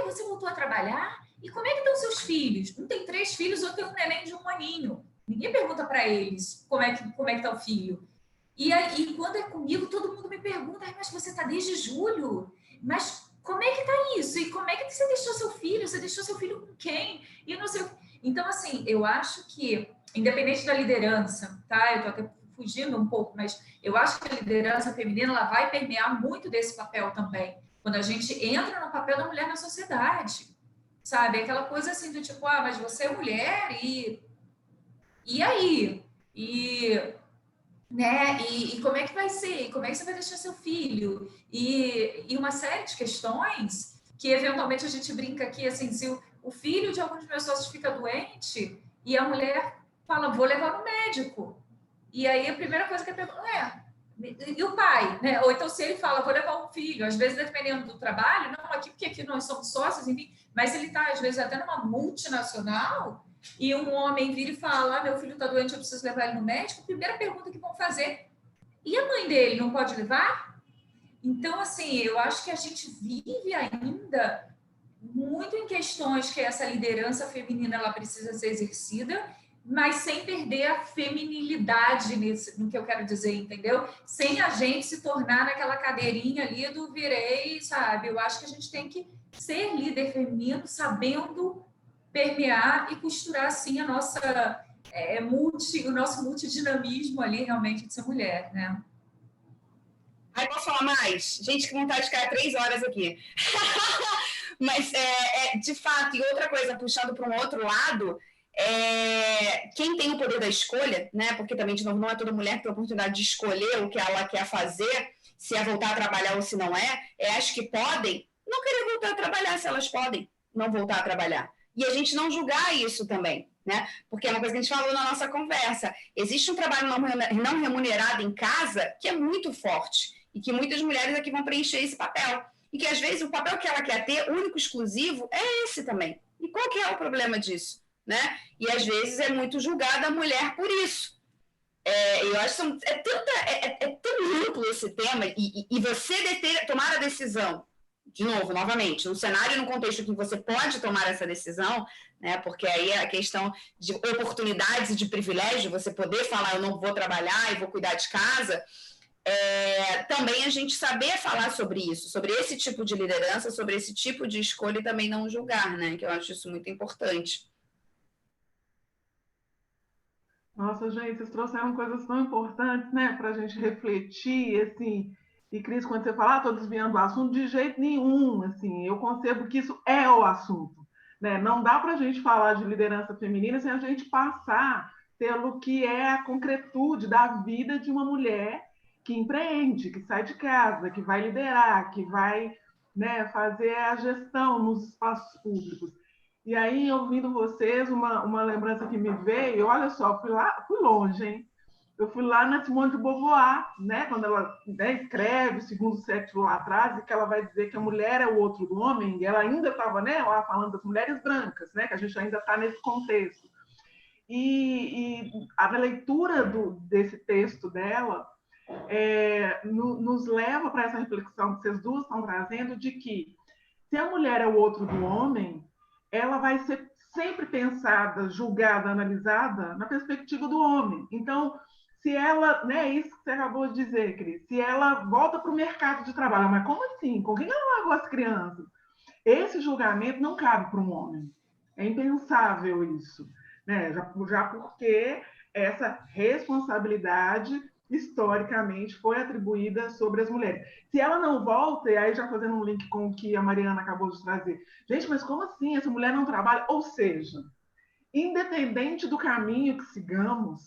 você voltou a trabalhar? E como é que estão seus filhos? Um tem 3 filhos, outro tem um neném de 1 aninho. Ninguém pergunta para eles como é que está o filho. E aí, quando é comigo, todo mundo me pergunta, mas você está desde julho? Mas como é que está isso? E como é que você deixou seu filho? Você deixou seu filho com quem? E não sei. Então, assim, eu acho que, independente da liderança, tá? Eu estou até fugindo um pouco, mas eu acho que a liderança feminina ela vai permear muito desse papel também. Quando a gente entra no papel da mulher na sociedade, sabe? Aquela coisa assim do tipo, mas você é mulher e aí? Né? E como é que vai ser? Como é que você vai deixar seu filho? E uma série de questões que, eventualmente, a gente brinca aqui, assim, se o filho de algum dos meus sócios fica doente e a mulher fala, vou levar no médico. E aí, a primeira coisa que a pergunta e o pai, né? Ou então, se ele fala, vou levar um filho, às vezes, dependendo do trabalho, não aqui, porque aqui nós somos sócios, enfim, mas ele está, às vezes, até numa multinacional, e um homem vira e fala, meu filho está doente, eu preciso levar ele no médico, a primeira pergunta que vão fazer, e a mãe dele não pode levar? Então, assim, eu acho que a gente vive ainda muito em questões que essa liderança feminina ela precisa ser exercida, mas sem perder a feminilidade no que eu quero dizer, entendeu? Sem a gente se tornar naquela cadeirinha ali do virei, sabe? Eu acho que a gente tem que ser líder feminino, sabendo permear e costurar, assim, a nossa o nosso multidinamismo ali, realmente, de ser mulher, né? Aí posso falar mais? Gente, que vontade de ficar 3 horas aqui. Mas, de fato, e outra coisa, puxando para um outro lado, quem tem o poder da escolha, né? Porque também, de novo, não é toda mulher que tem a oportunidade de escolher o que ela quer fazer, se é voltar a trabalhar ou se não as que podem não querer voltar a trabalhar, se elas podem não voltar a trabalhar. E a gente não julgar isso também, né? Porque é uma coisa que a gente falou na nossa conversa. Existe um trabalho não remunerado em casa que é muito forte e que muitas mulheres aqui vão preencher esse papel. E que, às vezes, o papel que ela quer ter, único, exclusivo, é esse também. E qual que é o problema disso? Né? E, às vezes, é muito julgada a mulher por isso. Eu acho que é tão amplo esse tema e você tomar a decisão, de novo, novamente, num cenário e num contexto que você pode tomar essa decisão, né? Porque aí é a questão de oportunidades e de privilégio, você poder falar, eu não vou trabalhar e vou cuidar de casa, também a gente saber falar sobre isso, sobre esse tipo de liderança, sobre esse tipo de escolha e também não julgar, né? Que eu acho isso muito importante. Nossa, gente, vocês trouxeram coisas tão importantes, né, para a gente refletir, assim. E, Cris, quando você fala, estou desviando do assunto, de jeito nenhum, assim, eu concebo que isso é o assunto, né? Não dá para a gente falar de liderança feminina sem a gente passar pelo que é a concretude da vida de uma mulher que empreende, que sai de casa, que vai liderar, que vai, né, fazer a gestão nos espaços públicos. E aí, ouvindo vocês, uma lembrança que me veio, olha só, fui longe, hein? Eu fui lá na Simone de Beauvoir, né? Quando ela escreve o segundo século lá atrás, e que ela vai dizer que a mulher é o outro do homem, e ela ainda estava, né, lá falando das mulheres brancas, né? Que a gente ainda está nesse contexto. E a leitura desse texto dela nos leva para essa reflexão que vocês duas estão trazendo, de que se a mulher é o outro do homem, ela vai ser sempre pensada, julgada, analisada na perspectiva do homem. Então, se ela, né, isso que você acabou de dizer, Cris, se ela volta para o mercado de trabalho, mas como assim? Com quem ela largou as crianças? Esse julgamento não cabe para um homem. É impensável isso, né? Já porque essa responsabilidade historicamente foi atribuída sobre as mulheres. Se ela não volta, e aí já fazendo um link com o que a Mariana acabou de trazer, gente, mas como assim? Essa mulher não trabalha? Ou seja, independente do caminho que sigamos,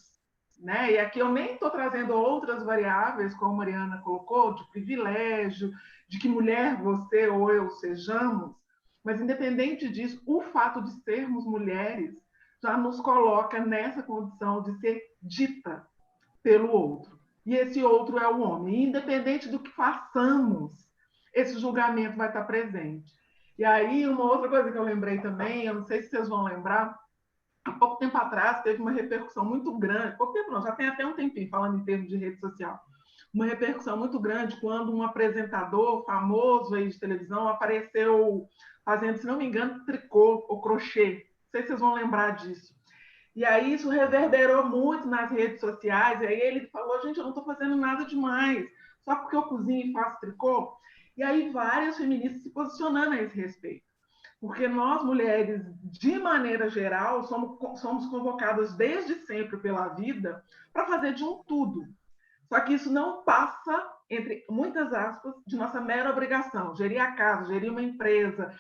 né? E aqui eu nem estou trazendo outras variáveis, como a Mariana colocou, de privilégio, de que mulher você ou eu sejamos, mas independente disso, o fato de sermos mulheres já nos coloca nessa condição de ser dita pelo outro. E esse outro é o homem. E, independente do que façamos, esse julgamento vai estar presente. E aí, uma outra coisa que eu lembrei também, eu não sei se vocês vão lembrar, há pouco tempo atrás teve uma repercussão muito grande, pouco tempo não, já tem até um tempinho, falando em termos de rede social, uma repercussão muito grande quando um apresentador famoso aí de televisão apareceu fazendo, se não me engano, tricô ou crochê. Não sei se vocês vão lembrar disso. E aí isso reverberou muito nas redes sociais, e aí ele falou, gente, eu não estou fazendo nada demais, só porque eu cozinho e faço tricô. E aí várias feministas se posicionando a esse respeito. Porque nós, mulheres, de maneira geral, somos convocadas desde sempre pela vida para fazer de um tudo. Só que isso não passa, entre muitas aspas, de nossa mera obrigação. Gerir a casa, gerir uma empresa,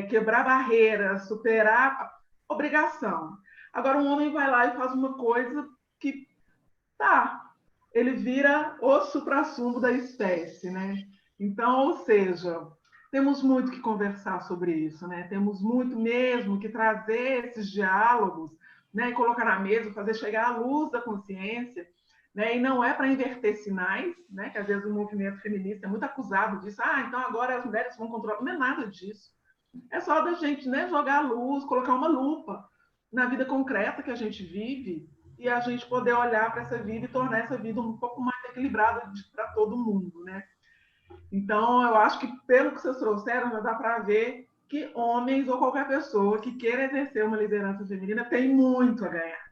quebrar barreiras, superar obrigação. Agora, um homem vai lá e faz uma coisa que, ele vira o suprassumo da espécie, né? Então, ou seja, temos muito que conversar sobre isso, né? Temos muito mesmo que trazer esses diálogos, né? E colocar na mesa, fazer chegar à luz da consciência, né? E não é para inverter sinais, né? Que às vezes o movimento feminista é muito acusado disso. Então agora as mulheres vão controlar. Não é nada disso. É só da gente, né, jogar a luz, colocar uma lupa na vida concreta que a gente vive e a gente poder olhar para essa vida e tornar essa vida um pouco mais equilibrada para todo mundo, né? Então, eu acho que, pelo que vocês trouxeram, já dá para ver que homens ou qualquer pessoa que queira exercer uma liderança feminina tem muito a ganhar,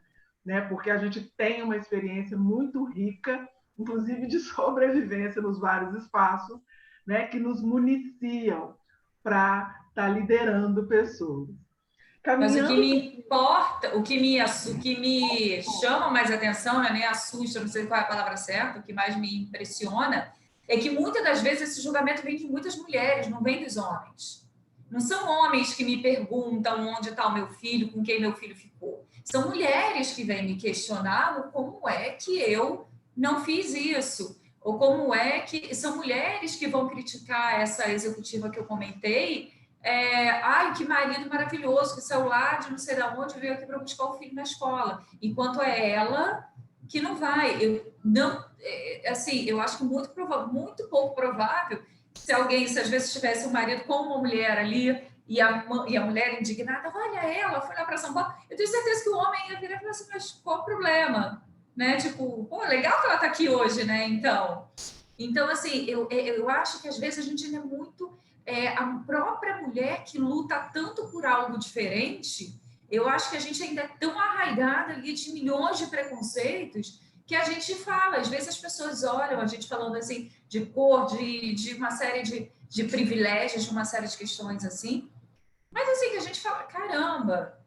né? Porque a gente tem uma experiência muito rica, inclusive de sobrevivência nos vários espaços, né? Que nos municiam para estar liderando pessoas. Mas o que me importa, o que me chama mais atenção, não é nem assusta, não sei qual é a palavra certa, o que mais me impressiona é que muitas das vezes esse julgamento vem de muitas mulheres, não vem dos homens. Não são homens que me perguntam onde está o meu filho, com quem meu filho ficou. São mulheres que vêm me questionar como é que eu não fiz isso. Ou como é que... São mulheres que vão criticar essa executiva que eu comentei. Que marido maravilhoso, que saiu lá de não sei de onde, veio aqui para buscar o filho na escola. Enquanto é ela que não vai. Eu acho que muito pouco provável se às vezes tivesse um marido com uma mulher ali e a mulher indignada, olha ela, foi lá para São Paulo, eu tenho certeza que o homem ia virar e falar assim, mas qual o problema? Né? Tipo, legal que ela está aqui hoje, né? Então assim, eu acho que às vezes a gente ainda é muito... a própria mulher que luta tanto por algo diferente, eu acho que a gente ainda é tão arraigada ali de milhões de preconceitos que a gente fala. Às vezes as pessoas olham a gente falando assim de cor, de uma série de privilégios, de uma série de questões assim. Mas assim, que a gente fala, caramba,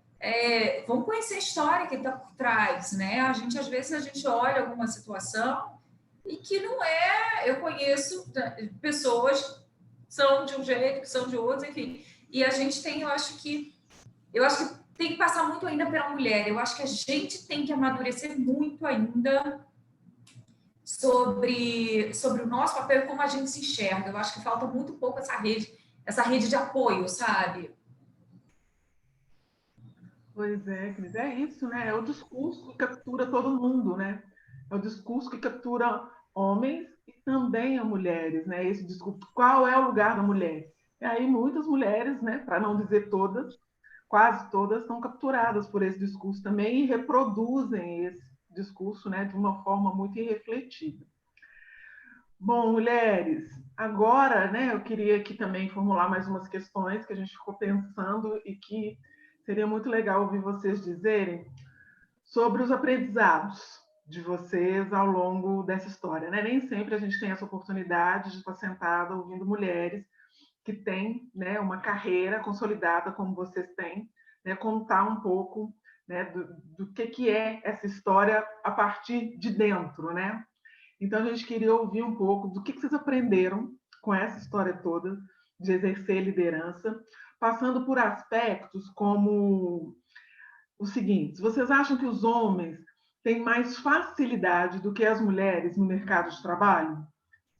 vamos conhecer a história que está por trás, né? Às vezes a gente olha alguma situação e que não é... Eu conheço pessoas que são de um jeito, que são de outro, enfim. E a gente tem, eu acho que tem que passar muito ainda pela mulher. Eu acho que a gente tem que amadurecer muito ainda sobre o nosso papel e como a gente se enxerga. Eu acho que falta muito pouco essa rede de apoio, sabe? Pois é, Cris, é isso, né? É o discurso que captura todo mundo, né? É o discurso que captura homens e também as mulheres, né? Esse discurso, qual é o lugar da mulher? E aí muitas mulheres, né, para não dizer todas, quase todas são capturadas por esse discurso também e reproduzem esse discurso, né, de uma forma muito irrefletida. Bom, mulheres, agora, né, eu queria aqui também formular mais umas questões que a gente ficou pensando e que seria muito legal ouvir vocês dizerem sobre os aprendizados de vocês ao longo dessa história, né? Nem sempre a gente tem essa oportunidade de estar sentada ouvindo mulheres que têm, né, uma carreira consolidada como vocês têm, né, contar um pouco, né, do que é essa história a partir de dentro, né? Então, a gente queria ouvir um pouco do que vocês aprenderam com essa história toda de exercer liderança, passando por aspectos como o seguinte: vocês acham que os homens têm mais facilidade do que as mulheres no mercado de trabalho?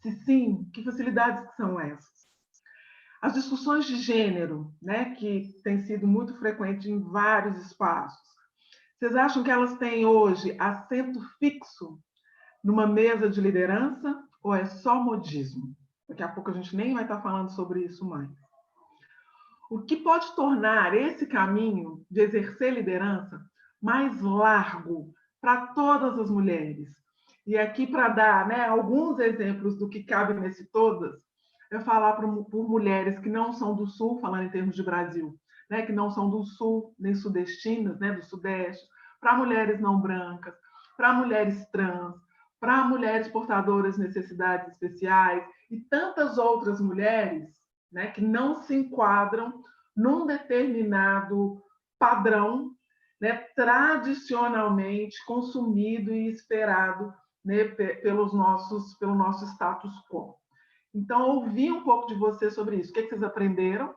Se sim, que facilidades são essas? As discussões de gênero, né, que têm sido muito frequentes em vários espaços. Vocês acham que elas têm hoje assento fixo numa mesa de liderança ou é só modismo? Daqui a pouco a gente nem vai estar falando sobre isso mais. O que pode tornar esse caminho de exercer liderança mais largo para todas as mulheres? E aqui, para dar, né, alguns exemplos do que cabe nesse todas, eu falar por mulheres que não são do Sul, falando em termos de Brasil, né, que não são do Sul, nem sudestinas, né, do Sudeste, para mulheres não brancas, para mulheres trans, para mulheres portadoras de necessidades especiais e tantas outras mulheres, né, que não se enquadram num determinado padrão, né, tradicionalmente consumido e esperado, né, pelo nosso status quo. Então, ouvi um pouco de você sobre isso. O que vocês aprenderam,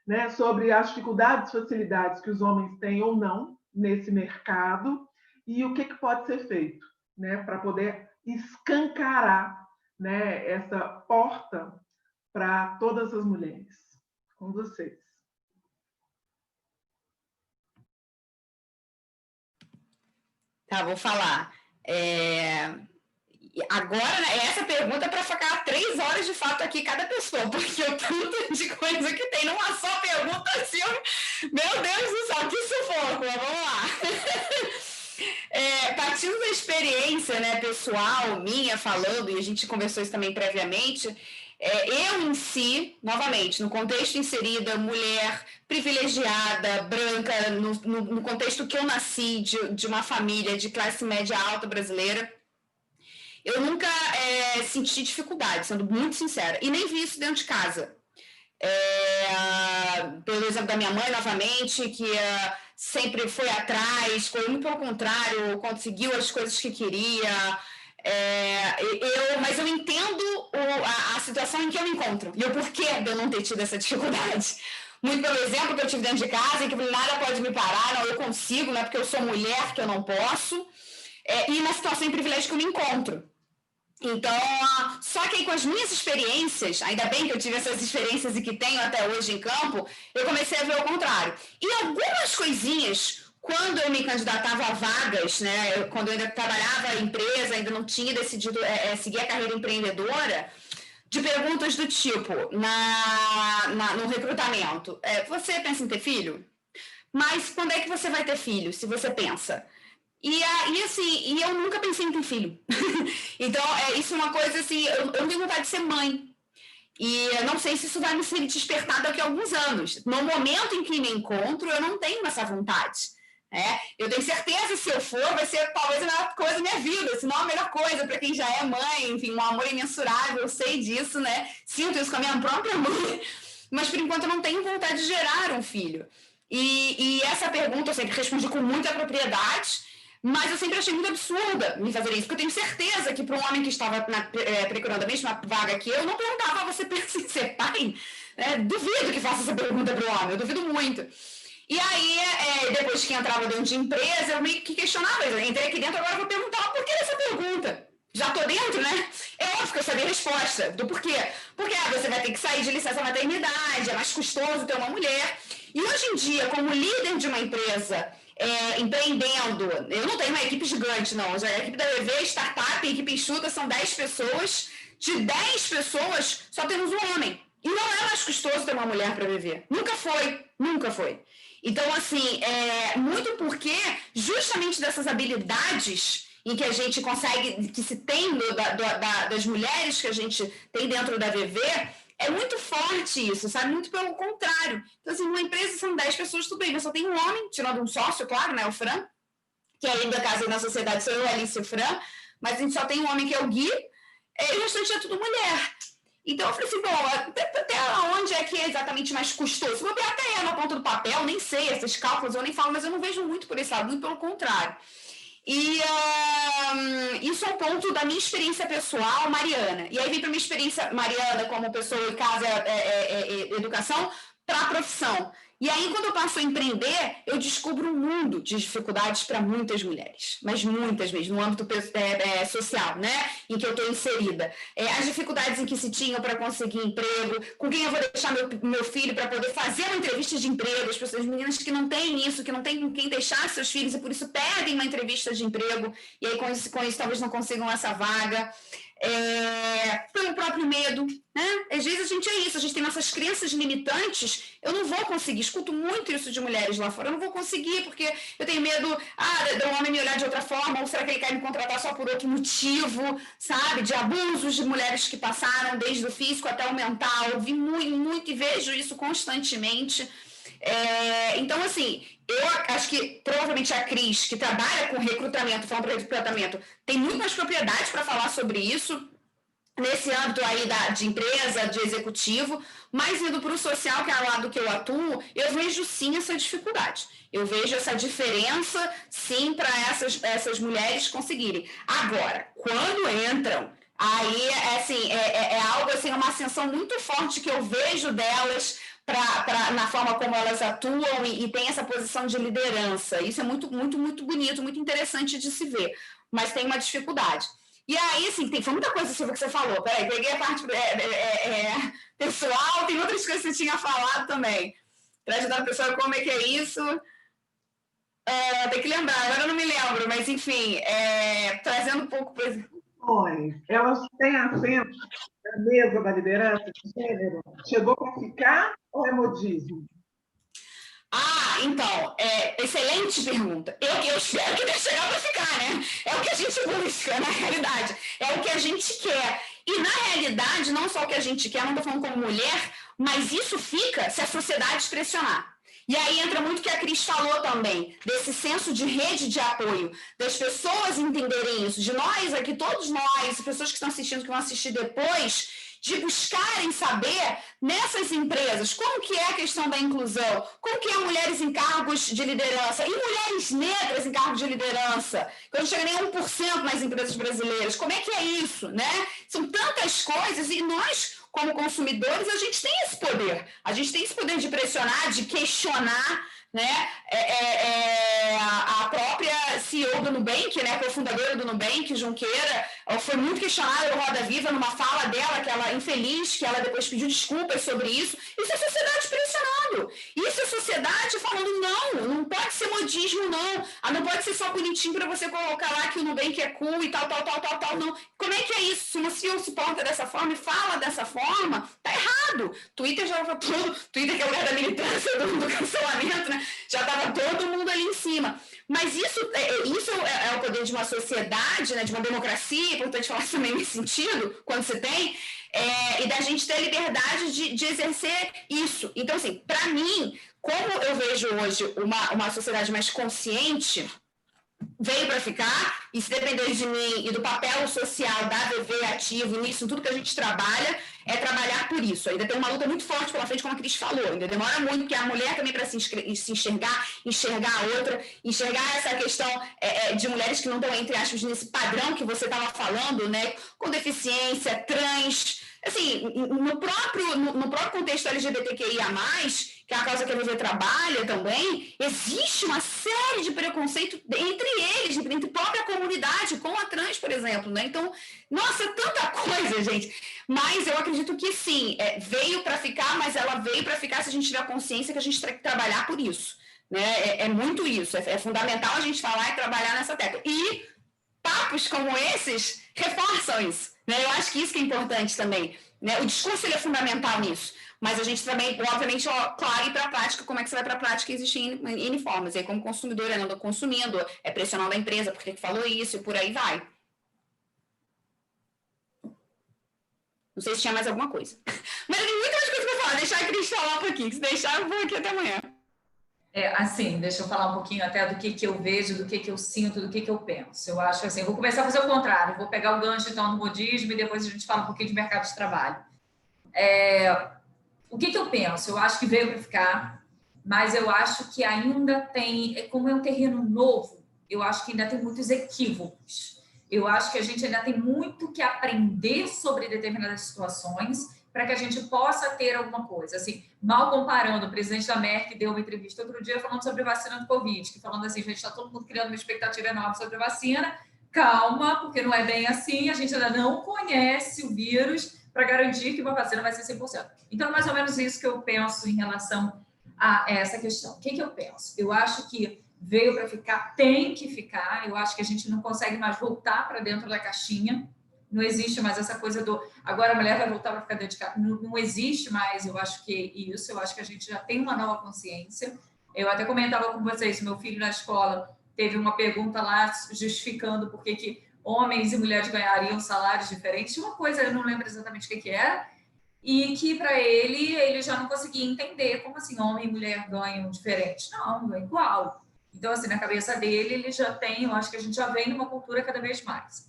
né, sobre as dificuldades, facilidades que os homens têm ou não nesse mercado e o que pode ser feito, né, para poder escancarar, né, essa porta para todas as mulheres. Com vocês. Tá, vou falar. Agora, né, essa pergunta é para ficar 3 horas de fato aqui cada pessoa, porque o tanto de coisa que tem numa só pergunta assim, meu Deus do céu, que sufoco, vamos lá. Partindo da experiência, né, pessoal, minha, falando, e a gente conversou isso também previamente, eu em si, novamente, no contexto inserida, mulher privilegiada, branca, no contexto que eu nasci, de uma família de classe média alta brasileira, eu nunca senti dificuldade, sendo muito sincera, e nem vi isso dentro de casa. Pelo exemplo da minha mãe, novamente, que sempre foi atrás, muito pelo contrário, conseguiu as coisas que queria. Mas eu entendo a situação em que eu me encontro e o porquê de eu não ter tido essa dificuldade. Muito pelo exemplo que eu tive dentro de casa, em que nada pode me parar, não, eu consigo, não é porque eu sou mulher que eu não posso, e na situação de privilégio que eu me encontro. Então, só que aí com as minhas experiências, ainda bem que eu tive essas experiências e que tenho até hoje em campo, eu comecei a ver o contrário. E algumas coisinhas, quando eu me candidatava a vagas, né, quando eu ainda trabalhava em empresa, ainda não tinha decidido seguir a carreira empreendedora, de perguntas do tipo, no recrutamento, você pensa em ter filho? Mas quando é que você vai ter filho, se você pensa? E eu nunca pensei em ter filho. Então, isso é uma coisa assim, eu não tenho vontade de ser mãe. E eu não sei se isso vai me ser despertado daqui a alguns anos. No momento em que me encontro, eu não tenho essa vontade. Eu tenho certeza que se eu for, vai ser talvez a melhor coisa da minha vida, se não a melhor coisa para quem já é mãe, enfim, um amor imensurável, eu sei disso, né? Sinto isso com a minha própria mãe. Mas, por enquanto, eu não tenho vontade de gerar um filho. E essa pergunta eu sempre respondi com muita propriedade, mas eu sempre achei muito absurda me fazer isso, porque eu tenho certeza que para um homem que estava procurando a mesma vaga que eu, não perguntava, você pensa em ser pai? Duvido que faça essa pergunta para o homem, eu duvido muito. E aí, depois que entrava dentro de empresa, eu meio que questionava, eu entrei aqui dentro, agora eu vou perguntar o porquê dessa pergunta. Já estou dentro, né? É óbvio que eu sabia a resposta do porquê. Porque você vai ter que sair de licença maternidade, é mais custoso ter uma mulher. E hoje em dia, como líder de uma empresa, empreendendo, eu não tenho uma equipe gigante, não. A equipe da BV é startup, a equipe enxuta, são 10 pessoas. De 10 pessoas, só temos um homem. E não é mais custoso ter uma mulher para viver. Nunca foi, nunca foi. Então, assim, muito porque justamente dessas habilidades em que a gente consegue, que se tem das mulheres que a gente tem dentro da VV, é muito forte isso, sabe? Muito pelo contrário. Então, assim, numa empresa são 10 pessoas, tudo bem, mas só tem um homem, tirando um sócio, claro, né, o Fran, que aí, no caso, na sociedade sou eu, a Alice e o Fran, mas a gente só tem um homem que é o Gui, e o restante é tudo mulher. Então, eu falei assim, bom, até onde é que é exatamente mais custoso? Vou ver até na ponta do papel, nem sei, esses cálculos eu nem falo, mas eu não vejo muito por esse lado, muito pelo contrário. E isso é um ponto da minha experiência pessoal, Mariana. E aí vem para minha experiência, Mariana, como pessoa em casa, educação, para a profissão. E aí, quando eu passo a empreender, eu descubro um mundo de dificuldades para muitas mulheres, mas muitas mesmo, no âmbito social, né, em que eu estou inserida. As dificuldades em que se tinham para conseguir emprego, com quem eu vou deixar meu filho para poder fazer uma entrevista de emprego, as pessoas, meninas que não têm isso, que não têm com quem deixar seus filhos e por isso perdem uma entrevista de emprego, e aí com isso talvez não consigam essa vaga. Pelo próprio medo, né? Às vezes a gente a gente tem nossas crenças limitantes, eu não vou conseguir, escuto muito isso de mulheres lá fora, eu não vou conseguir porque eu tenho medo do homem me olhar de outra forma, ou será que ele quer me contratar só por outro motivo, sabe? De abusos de mulheres que passaram desde o físico até o mental, eu vi muito e vejo isso constantemente. Então, assim, eu acho que provavelmente a Cris, que trabalha com recrutamento, tem muito mais propriedade para falar sobre isso, nesse âmbito aí de empresa, de executivo, mas indo para o social, que é o lado que eu atuo, eu vejo sim essa dificuldade. Eu vejo essa diferença, sim, para essas mulheres conseguirem. Agora, quando entram, aí é algo assim, uma ascensão muito forte que eu vejo delas na forma como elas atuam e tem essa posição de liderança. Isso é muito bonito, muito interessante de se ver, mas tem uma dificuldade. E aí, assim, foi muita coisa sobre o que você falou. Peraí, peguei a parte pessoal, tem outras coisas que você tinha falado também. Para ajudar a pessoa, como é que é isso? Tem que lembrar, agora eu não me lembro, mas enfim, trazendo um pouco para elas têm assento na mesa da liderança de gênero? Chegou para ficar ou é modismo? Então, excelente pergunta. Eu espero que tenha chegado para ficar, né? É o que a gente busca, na realidade. É o que a gente quer. E, na realidade, não só o que a gente quer, não estou falando como mulher, mas isso fica se a sociedade pressionar. E aí entra muito o que a Cris falou também, desse senso de rede de apoio, das pessoas entenderem isso, de nós aqui, todos nós, as pessoas que estão assistindo, que vão assistir depois, de buscarem saber nessas empresas como que é a questão da inclusão, como que é mulheres em cargos de liderança e mulheres negras em cargos de liderança, que não chega nem a 1% nas empresas brasileiras. Como é que é isso, né? São tantas coisas e nós, como consumidores, a gente tem esse poder. A gente tem esse poder de pressionar, de questionar, né? A própria CEO do Nubank, né, cofundadora do Nubank, Junqueira, foi muito questionada no Roda Viva, numa fala dela, que ela infeliz, que ela depois pediu desculpas sobre isso. Isso é a sociedade pressionando. Isso é a sociedade falando, não pode ser modismo, não. Não pode ser só bonitinho para você colocar lá que o Nubank é cool e tal, não. Como é que é isso? Se uma CEO se porta dessa forma e fala dessa forma, tá errado. Twitter já estava todo... Twitter, que é o lugar da militância, do cancelamento, né? Já estava todo mundo ali em cima. Mas isso é o poder de uma sociedade, né, de uma democracia, é importante falar também nesse sentido, quando você tem, e da gente ter a liberdade de exercer isso. Então, assim, para mim, como eu vejo hoje uma sociedade mais consciente, veio para ficar, e se depender de mim e do papel social da VV ativo, nisso, tudo que a gente trabalha, é trabalhar por isso. Ainda tem uma luta muito forte pela frente, como a Cris falou, ainda demora muito, porque a mulher também para se enxergar a outra, enxergar essa questão de mulheres que não estão, entre aspas, nesse padrão que você estava falando, né, com deficiência, trans, assim, no próprio contexto LGBTQIA+, que é a causa que a VV trabalha também, existe uma série de preconceito entre eles, entre a própria comunidade, com a trans, por exemplo, né? Então, nossa, tanta coisa, gente. Mas eu acredito que sim, veio para ficar, mas ela veio para ficar se a gente tiver consciência que a gente tem que trabalhar por isso, né? É muito isso, é fundamental a gente falar e trabalhar nessa tecla. E papos como esses reforçam isso, né? Eu acho que isso que é importante também, né? O discurso ele é fundamental nisso. Mas a gente também, obviamente, claro, ir para a prática, como é que você vai para a prática? Existem N formas. E aí, como consumidor, anda consumindo, pressionando a empresa, porque falou isso, e por aí vai. Não sei se tinha mais alguma coisa. Mas tem muitas coisas para falar. Deixar a Cris falar um pouquinho. Se deixar, eu vou aqui até amanhã. Assim, deixa eu falar um pouquinho até do que eu vejo, do que eu sinto, do que eu penso. Eu acho assim, eu vou começar a fazer o contrário. Vou pegar o gancho, então, do modismo e depois a gente fala um pouquinho de mercado de trabalho. O que eu penso? Eu acho que veio para ficar, mas eu acho que ainda tem, como é um terreno novo, eu acho que ainda tem muitos equívocos. Eu acho que a gente ainda tem muito que aprender sobre determinadas situações para que a gente possa ter alguma coisa. Assim, mal comparando, o presidente da Merck deu uma entrevista outro dia falando sobre vacina do Covid, que falando assim, gente, está todo mundo criando uma expectativa enorme sobre a vacina. Calma, porque não é bem assim, a gente ainda não conhece o vírus para garantir que uma vacina vai ser 100%. Então, é mais ou menos isso que eu penso em relação a essa questão. O que eu penso? Eu acho que veio para ficar, tem que ficar, eu acho que a gente não consegue mais voltar para dentro da caixinha, não existe mais essa coisa do agora a mulher vai voltar para ficar dentro de casa, não existe mais, eu acho que isso, eu acho que a gente já tem uma nova consciência. Eu até comentava com vocês, meu filho na escola teve uma pergunta lá justificando por que homens e mulheres ganhariam salários diferentes, uma coisa, eu não lembro exatamente o que era, e que para ele já não conseguia entender como assim homem e mulher ganham diferente. Não, ganham igual. Então, assim, na cabeça dele, ele já tem, eu acho que a gente já vem numa cultura cada vez mais.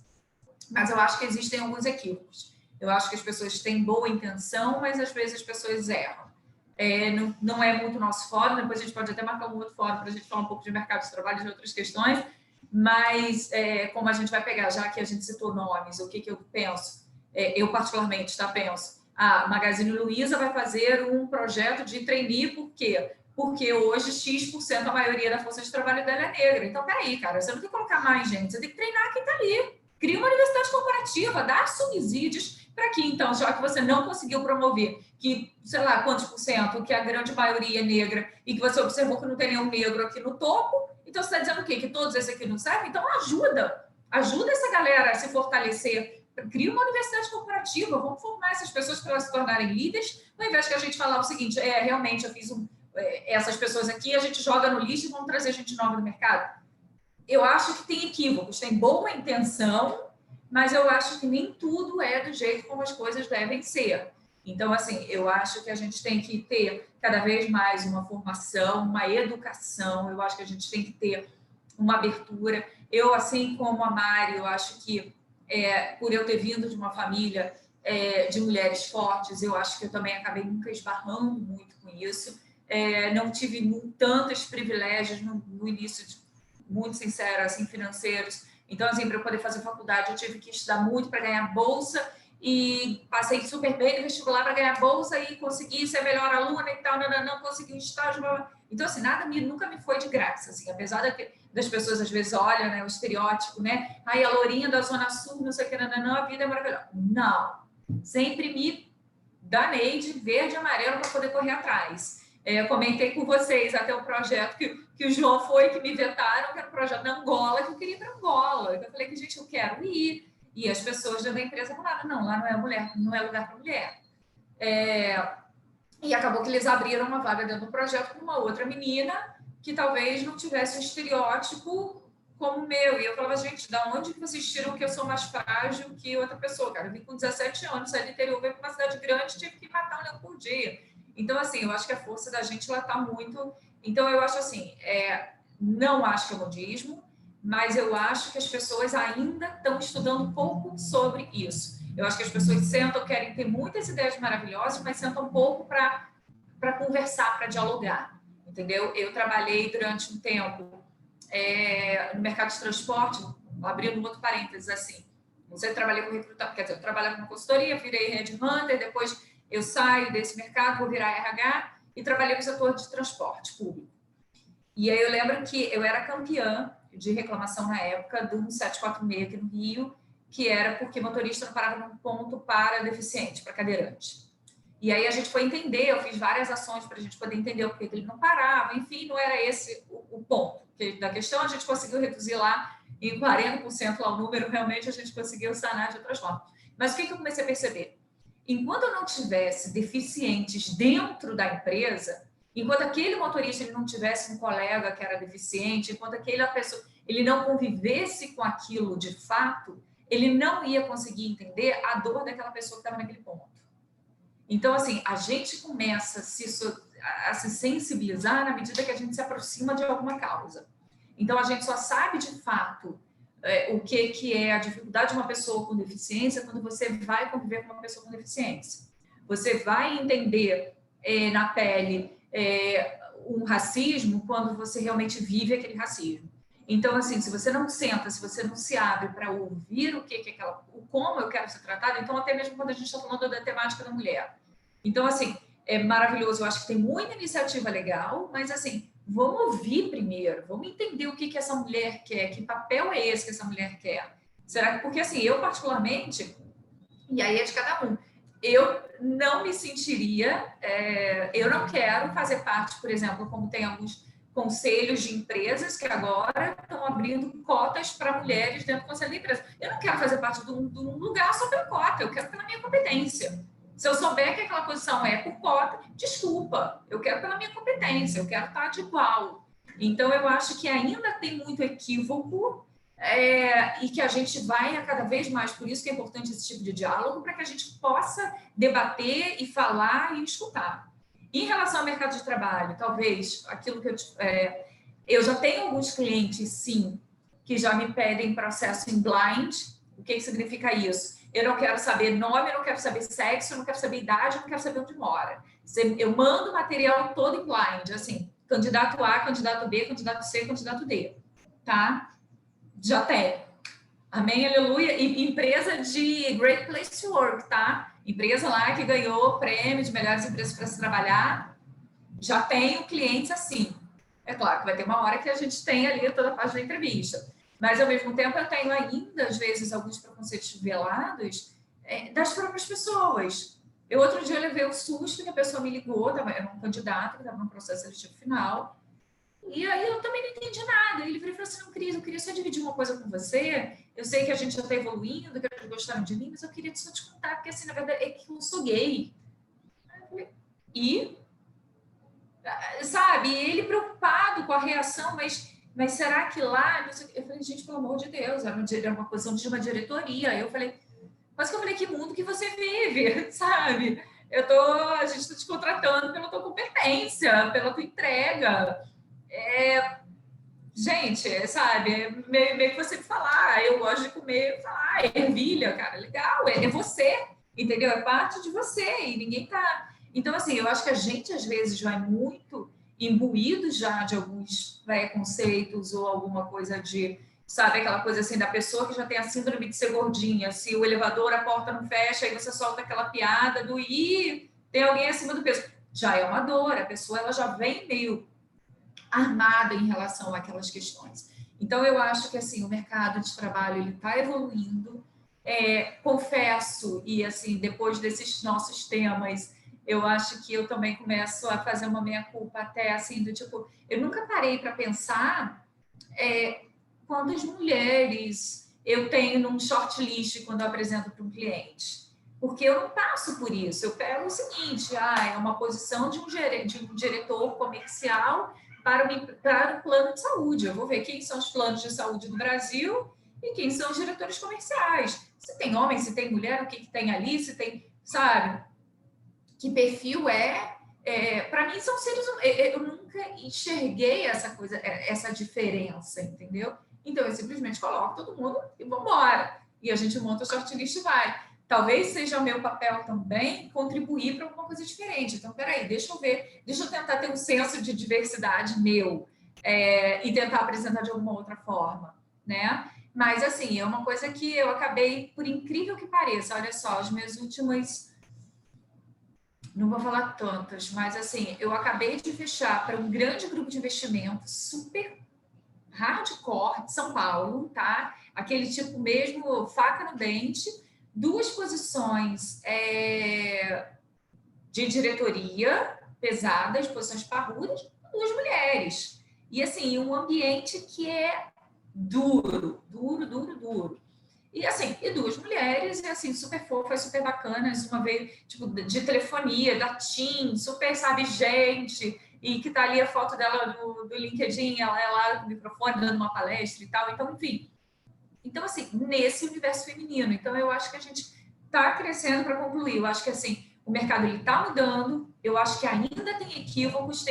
Mas eu acho que existem alguns equívocos. Eu acho que as pessoas têm boa intenção, mas às vezes as pessoas erram. Não é muito nosso fórum, depois a gente pode até marcar um outro fórum para a gente falar um pouco de mercado de trabalho e de outras questões, mas como a gente vai pegar, já que a gente citou nomes, o que eu penso? Eu particularmente penso, a Magazine Luiza vai fazer um projeto de trainee, por quê? Porque hoje X% a maioria da força de trabalho dela é negra. Então, peraí, cara, você não tem que colocar mais gente, você tem que treinar quem está ali. Cria uma universidade corporativa, dá subsídios para que, então, já que você não conseguiu promover que, sei lá, quantos por cento, que a grande maioria é negra e que você observou que não tem nenhum negro aqui no topo, então você está dizendo o quê? Que todos esses aqui não servem? Então, ajuda essa galera a se fortalecer. Cria uma universidade corporativa, vamos formar essas pessoas para elas se tornarem líderes, ao invés que a gente falar o seguinte, realmente eu fiz essas pessoas aqui, a gente joga no lixo e vamos trazer gente nova do mercado. Eu acho que tem equívocos, tem boa intenção, mas eu acho que nem tudo é do jeito como as coisas devem ser. Então, assim, eu acho que a gente tem que ter cada vez mais uma formação, uma educação, eu acho que a gente tem que ter uma abertura. Eu, assim como a Mari, eu acho que por eu ter vindo de uma família de mulheres fortes, eu acho que eu também acabei nunca esbarrando muito com isso. Não tive tantos privilégios no início, muito sincero, assim, financeiros. Então, assim, para eu poder fazer faculdade, eu tive que estudar muito para ganhar bolsa e passei super bem no vestibular para ganhar bolsa e consegui ser melhor aluna e tal, não consegui um estágio. Então, assim, nunca me foi de graça, assim, apesar das pessoas às vezes olham, né, o estereótipo, né? Aí a lourinha da Zona Sul, não sei o que, a vida é maravilhosa. Não. Sempre me danei de verde e amarelo para poder correr atrás. Eu comentei com vocês até o projeto que o João foi, que me vetaram, que era o projeto da Angola, que eu queria ir para Angola. Eu falei que, gente, eu quero ir. E as pessoas dentro da empresa falaram, não, lá não é mulher, não é lugar para mulher. E acabou que eles abriram uma vaga dentro do projeto para uma outra menina que talvez não tivesse um estereótipo como o meu. E eu falava, gente, da onde que vocês tiram que eu sou mais frágil que outra pessoa? Cara, eu vim com 17 anos, saí do interior, veio para uma cidade grande, tive que matar um leão por dia. Então, assim, eu acho que a força da gente, ela está muito... Então, eu acho assim, não acho que é modismo, mas eu acho que as pessoas ainda estão estudando um pouco sobre isso. Eu acho que as pessoas sentam, querem ter muitas ideias maravilhosas, mas sentam um pouco para conversar, para dialogar, entendeu? Eu trabalhei durante um tempo no mercado de transporte, abrindo um outro parênteses, assim. Eu trabalhei com recrutamento, quer dizer, eu trabalhava com consultoria, virei headhunter, depois eu saio desse mercado, vou virar RH e trabalhei no setor de transporte público. E aí eu lembro que eu era campeã de reclamação na época do 746 aqui no Rio, que era porque motorista não parava num ponto para deficiente, para cadeirante. E aí a gente foi entender, eu fiz várias ações para a gente poder entender o porquê que ele não parava, enfim, não era esse o ponto da questão, a gente conseguiu reduzir lá em 40% lá o número, realmente a gente conseguiu sanar de outras formas. Mas o que eu comecei a perceber? Enquanto eu não tivesse deficientes dentro da empresa, enquanto aquele motorista ele não tivesse um colega que era deficiente, enquanto aquela pessoa ele não convivesse com aquilo de fato, ele não ia conseguir entender a dor daquela pessoa que estava naquele ponto. Então, assim, a gente começa a se sensibilizar na medida que a gente se aproxima de alguma causa. Então, a gente só sabe de fato o que é a dificuldade de uma pessoa com deficiência quando você vai conviver com uma pessoa com deficiência. Você vai entender na pele um racismo quando você realmente vive aquele racismo. Então, assim, se você não senta, se você não se abre para ouvir o como eu quero ser tratada, então até mesmo quando a gente está falando da temática da mulher. Então, assim, é maravilhoso, eu acho que tem muita iniciativa legal, mas, assim, vamos ouvir primeiro, vamos entender o que essa mulher quer, que papel é esse que essa mulher quer. Será que, porque, assim, eu particularmente, e aí é de cada um, eu não me sentiria, eu não quero fazer parte, por exemplo, como tem alguns conselhos de empresas que agora estão abrindo cotas para mulheres dentro do conselho da empresa. Eu não quero fazer parte de um lugar só pela cota, eu quero pela minha competência. Se eu souber que aquela posição é por cota, desculpa, eu quero pela minha competência, eu quero estar de igual. Então, eu acho que ainda tem muito equívoco e que a gente vai a cada vez mais, por isso que é importante esse tipo de diálogo, para que a gente possa debater e falar e escutar. Em relação ao mercado de trabalho, talvez aquilo que eu já tenho alguns clientes, sim, que já me pedem processo em blind. O que significa isso? Eu não quero saber nome, eu não quero saber sexo, eu não quero saber idade, eu não quero saber onde mora. Eu mando o material todo em blind, assim, candidato A, candidato B, candidato C, candidato D, tá? Já tem. Amém, aleluia. E empresa de Great Place to Work, tá? Empresa lá que ganhou prêmio de melhores empresas para se trabalhar, já tenho clientes assim. É claro que vai ter uma hora que a gente tem ali toda a parte da entrevista. Mas, ao mesmo tempo, eu tenho ainda, às vezes, alguns preconceitos velados das próprias pessoas. Outro dia, eu levei um susto que a pessoa me ligou, era um candidato que estava no processo seletivo final, e aí eu também não entendi nada. Ele falou assim, não, Cris, eu queria só dividir uma coisa com você. Eu sei que a gente já está evoluindo, que eles gostaram de mim, mas eu queria só te contar, porque, assim, na verdade, é que eu sou gay. E, sabe, ele preocupado com a reação, mas será que lá... Eu falei, gente, pelo amor de Deus, era uma posição de uma diretoria. Eu falei, mas que eu falei, que mundo que você vive, sabe? A gente está te contratando pela tua competência, pela tua entrega. Gente, sabe, meio que você falar, eu gosto de comer, falar, ervilha, cara, legal, é você, entendeu? É parte de você e ninguém tá... Então, assim, eu acho que a gente, às vezes, vai muito imbuído já de alguns preconceitos ou alguma coisa de, sabe, aquela coisa assim da pessoa que já tem a síndrome de ser gordinha, se o elevador, a porta não fecha, aí você solta aquela piada do tem alguém acima do peso. Já é uma dor, a pessoa ela já vem meio armada em relação àquelas questões. Então, eu acho que assim o mercado de trabalho está evoluindo. Confesso, e assim, depois desses nossos temas, eu acho que eu também começo a fazer uma meia-culpa até assim, do tipo, eu nunca parei para pensar quantas mulheres eu tenho num shortlist quando eu apresento para um cliente. Porque eu não passo por isso. Eu pego o seguinte, é uma posição de um diretor comercial para o plano de saúde. Eu vou ver quem são os planos de saúde do Brasil e quem são os diretores comerciais. Se tem homem, se tem mulher, o que tem ali, se tem, sabe? Que perfil para mim são seres humanos. Eu nunca enxerguei essa coisa, essa diferença, entendeu? Então eu simplesmente coloco todo mundo e vamos embora. E a gente monta o shortlist e vai. Talvez seja o meu papel também contribuir para alguma coisa diferente. Então, peraí, deixa eu ver, deixa eu tentar ter um senso de diversidade meu e tentar apresentar de alguma outra forma, né? Mas, assim, é uma coisa que eu acabei, por incrível que pareça, olha só, as minhas últimas... Não vou falar tantas, mas, assim, eu acabei de fechar para um grande grupo de investimento super hardcore de São Paulo, tá? Aquele tipo mesmo, faca no dente, 2 posições de diretoria pesadas, posições parrudas, 2 mulheres. E, assim, um ambiente que é duro. E, assim, 2 mulheres, e, assim, super fofas, super bacanas. Uma veio, tipo, de telefonia, da TIM, super, sabe, gente, e que tá ali a foto dela do LinkedIn, ela lá com o microfone, dando uma palestra e tal. Então, enfim. Então, assim, nesse universo feminino. Então, eu acho que a gente está crescendo para concluir. Eu acho que, assim, o mercado está mudando. Eu acho que ainda tem equívocos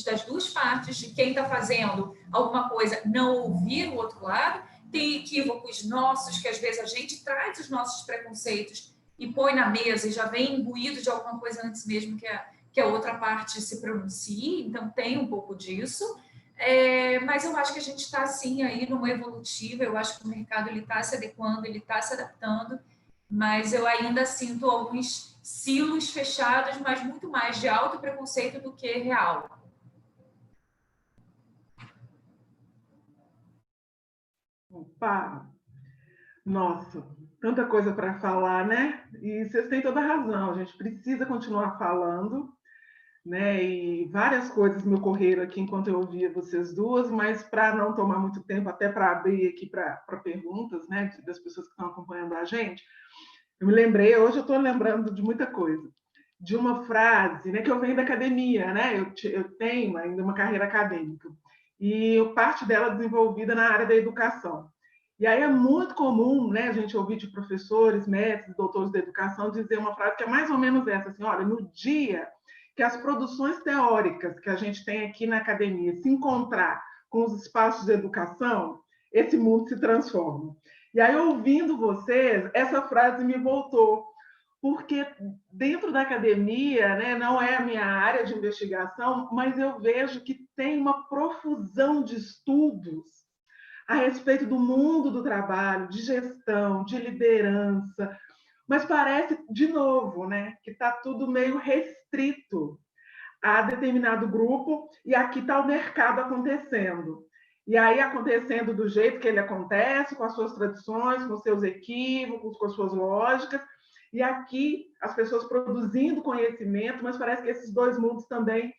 das 2 partes, de quem está fazendo alguma coisa não ouvir o outro lado. Tem equívocos nossos, que às vezes a gente traz os nossos preconceitos e põe na mesa e já vem imbuído de alguma coisa antes mesmo que a outra parte se pronuncie. Então, tem um pouco disso. Mas eu acho que a gente está, assim, aí numa evolutiva. Eu acho que o mercado está se adequando, ele está se adaptando. mas eu ainda sinto alguns silos fechados, mas muito mais de autopreconceito do que real. Opa! Nossa, tanta coisa para falar, né? E vocês têm toda a razão, a gente precisa continuar falando, né? E várias coisas me ocorreram aqui enquanto eu ouvia vocês duas, mas para não tomar muito tempo, até para abrir aqui para perguntas, né, das pessoas que estão acompanhando a gente, eu me lembrei, hoje eu estou lembrando de muita coisa, de uma frase, né, que eu venho da academia, né? Eu tenho ainda uma carreira acadêmica e parte dela desenvolvida na área da educação. E aí é muito comum, né, a gente ouvir de professores, mestres, doutores da educação dizer uma frase que é mais ou menos essa, assim, olha, no dia que as produções teóricas que a gente tem aqui na academia se encontrar com os espaços de educação, esse mundo se transforma. E aí, ouvindo vocês, essa frase me voltou, porque dentro da academia, né, não é a minha área de investigação, mas eu vejo que tem uma profusão de estudos a respeito do mundo do trabalho, de gestão, de liderança, mas parece, de novo, né, que está tudo meio restrito a determinado grupo, e aqui está o mercado acontecendo. E aí acontecendo do jeito que ele acontece, com as suas tradições, com os seus equívocos, com as suas lógicas, e aqui as pessoas produzindo conhecimento, mas parece que esses dois mundos também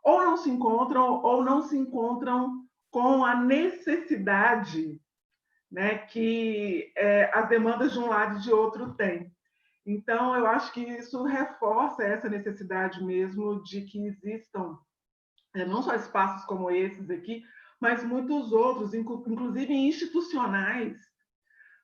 ou não se encontram, ou não se encontram com a necessidade, né, que as demandas de um lado e de outro têm. Então, eu acho que isso reforça essa necessidade mesmo de que existam não só espaços como esses aqui, mas muitos outros, inclusive institucionais,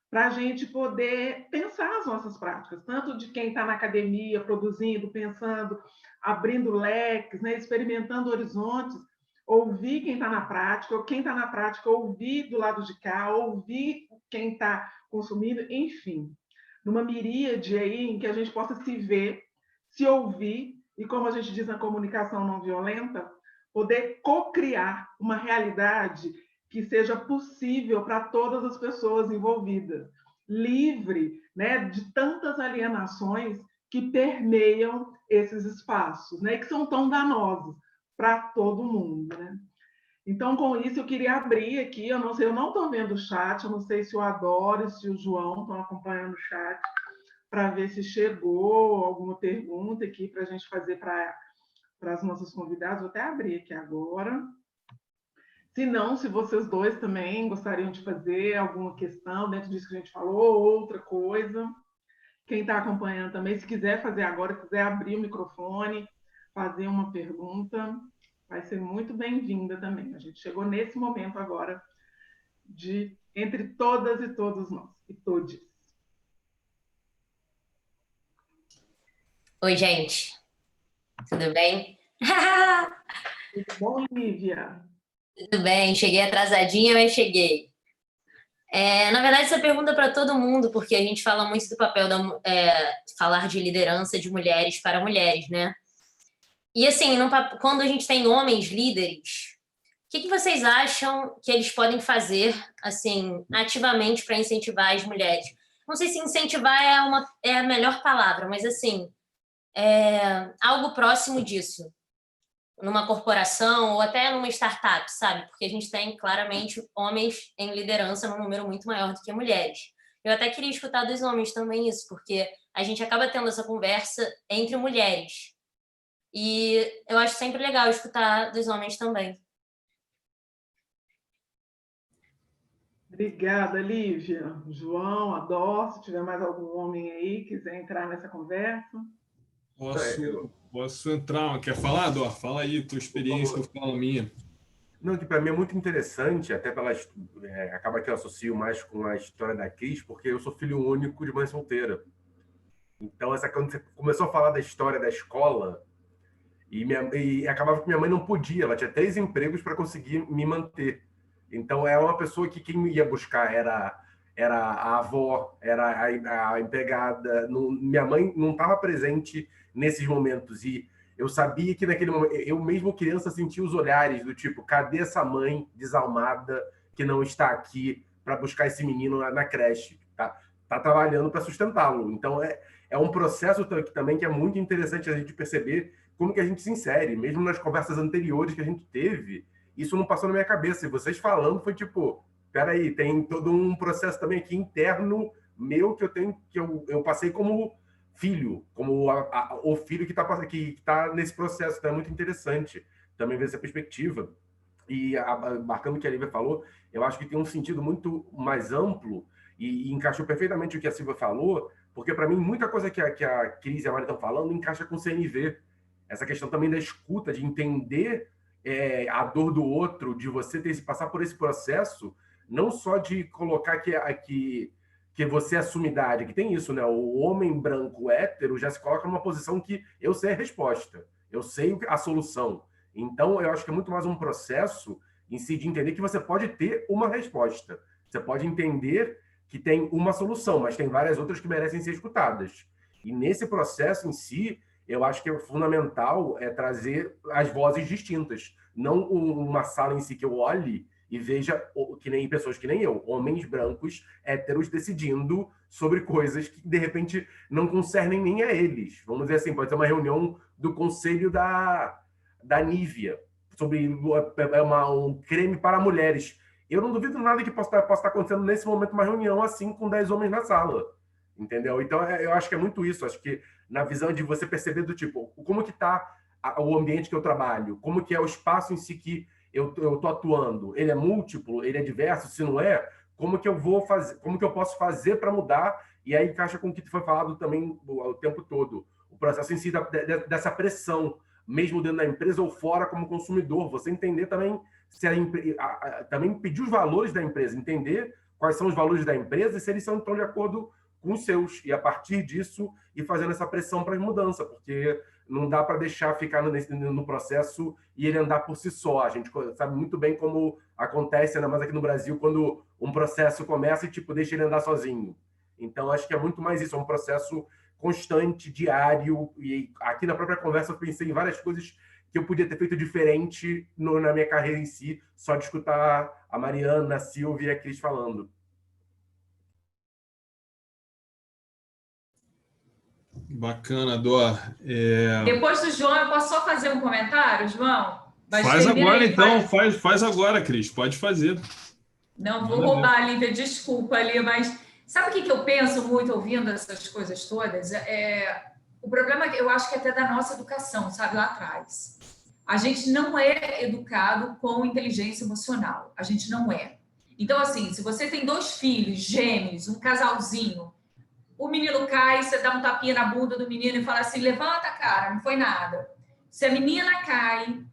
para a gente poder pensar as nossas práticas, tanto de quem está na academia, produzindo, pensando, abrindo leques, né, experimentando horizontes, ouvir quem está na prática, ou quem está na prática ouvir do lado de cá, ouvir quem está consumindo, enfim, numa miríade aí em que a gente possa se ver, se ouvir, e como a gente diz na comunicação não violenta, poder co-criar uma realidade que seja possível para todas as pessoas envolvidas, livre, né, de tantas alienações que permeiam esses espaços, né, que são tão danosos para todo mundo, né? Então, com isso, eu queria abrir aqui, eu não sei, eu não estou vendo o chat, eu não sei se o Adoro e se o João estão acompanhando o chat, para ver se chegou alguma pergunta aqui para a gente fazer para as nossas convidadas. Vou até abrir aqui agora. Se não, se vocês dois também gostariam de fazer alguma questão dentro disso que a gente falou, outra coisa. Quem está acompanhando também, se quiser fazer agora, quiser abrir o microfone, fazer uma pergunta, vai ser muito bem-vinda também. A gente chegou nesse momento agora de entre todas e todos nós, e todes. Oi, gente. Tudo bem? Tudo bom, Lívia? Tudo bem, cheguei atrasadinha, mas cheguei. Na verdade, essa pergunta é para todo mundo, porque a gente fala muito do papel falar de liderança de mulheres para mulheres, né? E assim, quando a gente tem homens líderes, o que vocês acham que eles podem fazer, assim, ativamente para incentivar as mulheres? Não sei se incentivar é a melhor palavra, mas assim, algo próximo disso. Numa corporação ou até numa startup, sabe? Porque a gente tem claramente homens em liderança num número muito maior do que mulheres. Eu até queria escutar dos homens também isso, porque a gente acaba tendo essa conversa entre mulheres. E eu acho sempre legal escutar dos homens também. Obrigada, Lívia. João, Adoro, se tiver mais algum homem aí que quiser entrar nessa conversa. Posso entrar? Quer falar, Dor? Fala aí, tua experiência, eu falo a minha. Não, que para mim é muito interessante, até acaba que eu associo mais com a história da Cris, porque eu sou filho único de mãe solteira. Então, quando você começou a falar da história da escola, e acabava que minha mãe não podia, ela tinha 3 empregos para conseguir me manter. Então, era uma pessoa que quem ia buscar era a avó, era a empregada. Minha mãe não estava presente nesses momentos. E eu sabia que naquele momento, eu mesmo criança sentia os olhares do tipo, cadê essa mãe desalmada que não está aqui para buscar esse menino na creche? Tá? está trabalhando para sustentá-lo. Então, é um processo também que é muito interessante a gente perceber como que a gente se insere. Mesmo nas conversas anteriores que a gente teve, isso não passou na minha cabeça. E vocês falando foi tipo, peraí, tem todo um processo também aqui interno meu que eu passei como filho, como o filho que tá nesse processo. Então é muito interessante também ver essa perspectiva. E marcando o que a Lívia falou, eu acho que tem um sentido muito mais amplo e encaixou perfeitamente o que a Silvia falou, porque para mim muita coisa que a Cris e a Mari estão falando encaixa com o CNV. Essa questão também da escuta, de entender a dor do outro, de você passar por esse processo, não só de colocar que você é a sumidade, que tem isso, né? O homem branco hétero já se coloca numa posição que eu sei a resposta, eu sei a solução. Então, eu acho que é muito mais um processo em si de entender que você pode ter uma resposta. Você pode entender que tem uma solução, mas tem várias outras que merecem ser escutadas. E nesse processo em si, eu acho que é fundamental trazer as vozes distintas. Não uma sala em si que eu olhe e veja que nem pessoas que nem eu, homens brancos, héteros, decidindo sobre coisas que, de repente, não concernem nem a eles. Vamos dizer assim, pode ser uma reunião do conselho da Nivea sobre um creme para mulheres. Eu não duvido nada que possa estar acontecendo nesse momento uma reunião assim com 10 homens na sala. Entendeu? Então, eu acho que é muito isso. Acho que na visão de você perceber do tipo, como que está o ambiente que eu trabalho, como que é o espaço em si que eu estou atuando, ele é múltiplo, ele é diverso, se não é, como que eu vou fazer, como que eu posso fazer para mudar, e aí encaixa com o que foi falado também o tempo todo, o processo em si dessa pressão, mesmo dentro da empresa ou fora como consumidor, você entender também, também pedir os valores da empresa, entender quais são os valores da empresa e se eles estão de acordo com os seus, e a partir disso ir fazendo essa pressão para as mudanças, porque não dá para deixar ficar no processo e ele andar por si só. A gente sabe muito bem como acontece, ainda mais aqui no Brasil, quando um processo começa e tipo deixa ele andar sozinho. Então, acho que é muito mais isso, é um processo constante, diário, e aqui na própria conversa eu pensei em várias coisas que eu podia ter feito diferente na minha carreira em si, só de escutar a Mariana, a Silvia e a Cris falando. Bacana, Dor. Depois do João, eu posso só fazer um comentário, João? Faz agora, então. Faz agora, Cris. Pode fazer. Não, vou roubar, Lívia. Desculpa ali, mas sabe o que eu penso muito ouvindo essas coisas todas? O problema, eu acho que é até da nossa educação, sabe? Lá atrás. A gente não é educado com inteligência emocional. A gente não é. Então, assim, se você tem 2 filhos gêmeos, um casalzinho, o menino cai, você dá um tapinha na bunda do menino e fala assim, levanta, cara, não foi nada. Se a menina cai,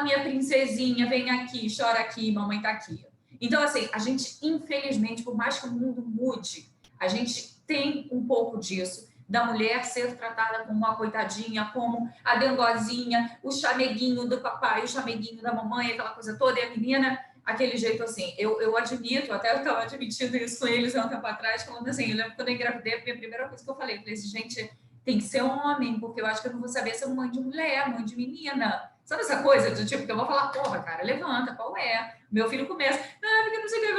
minha princesinha, vem aqui, chora aqui, mamãe tá aqui. Então, assim, a gente, infelizmente, por mais que o mundo mude, a gente tem um pouco disso, da mulher ser tratada como uma coitadinha, como a dengozinha, o chameguinho do papai, o chameguinho da mamãe, aquela coisa toda, e a menina... aquele jeito assim, eu admito, até eu estava admitindo isso com eles há um tempo atrás, falando assim, eu lembro quando eu engravidei, a primeira coisa que eu falei assim, gente, tem que ser homem, porque eu acho que eu não vou saber ser mãe de mulher, mãe de menina. Sabe essa coisa do tipo, que eu vou falar, porra, cara, levanta, qual é? Meu filho começa, porque não sei o que,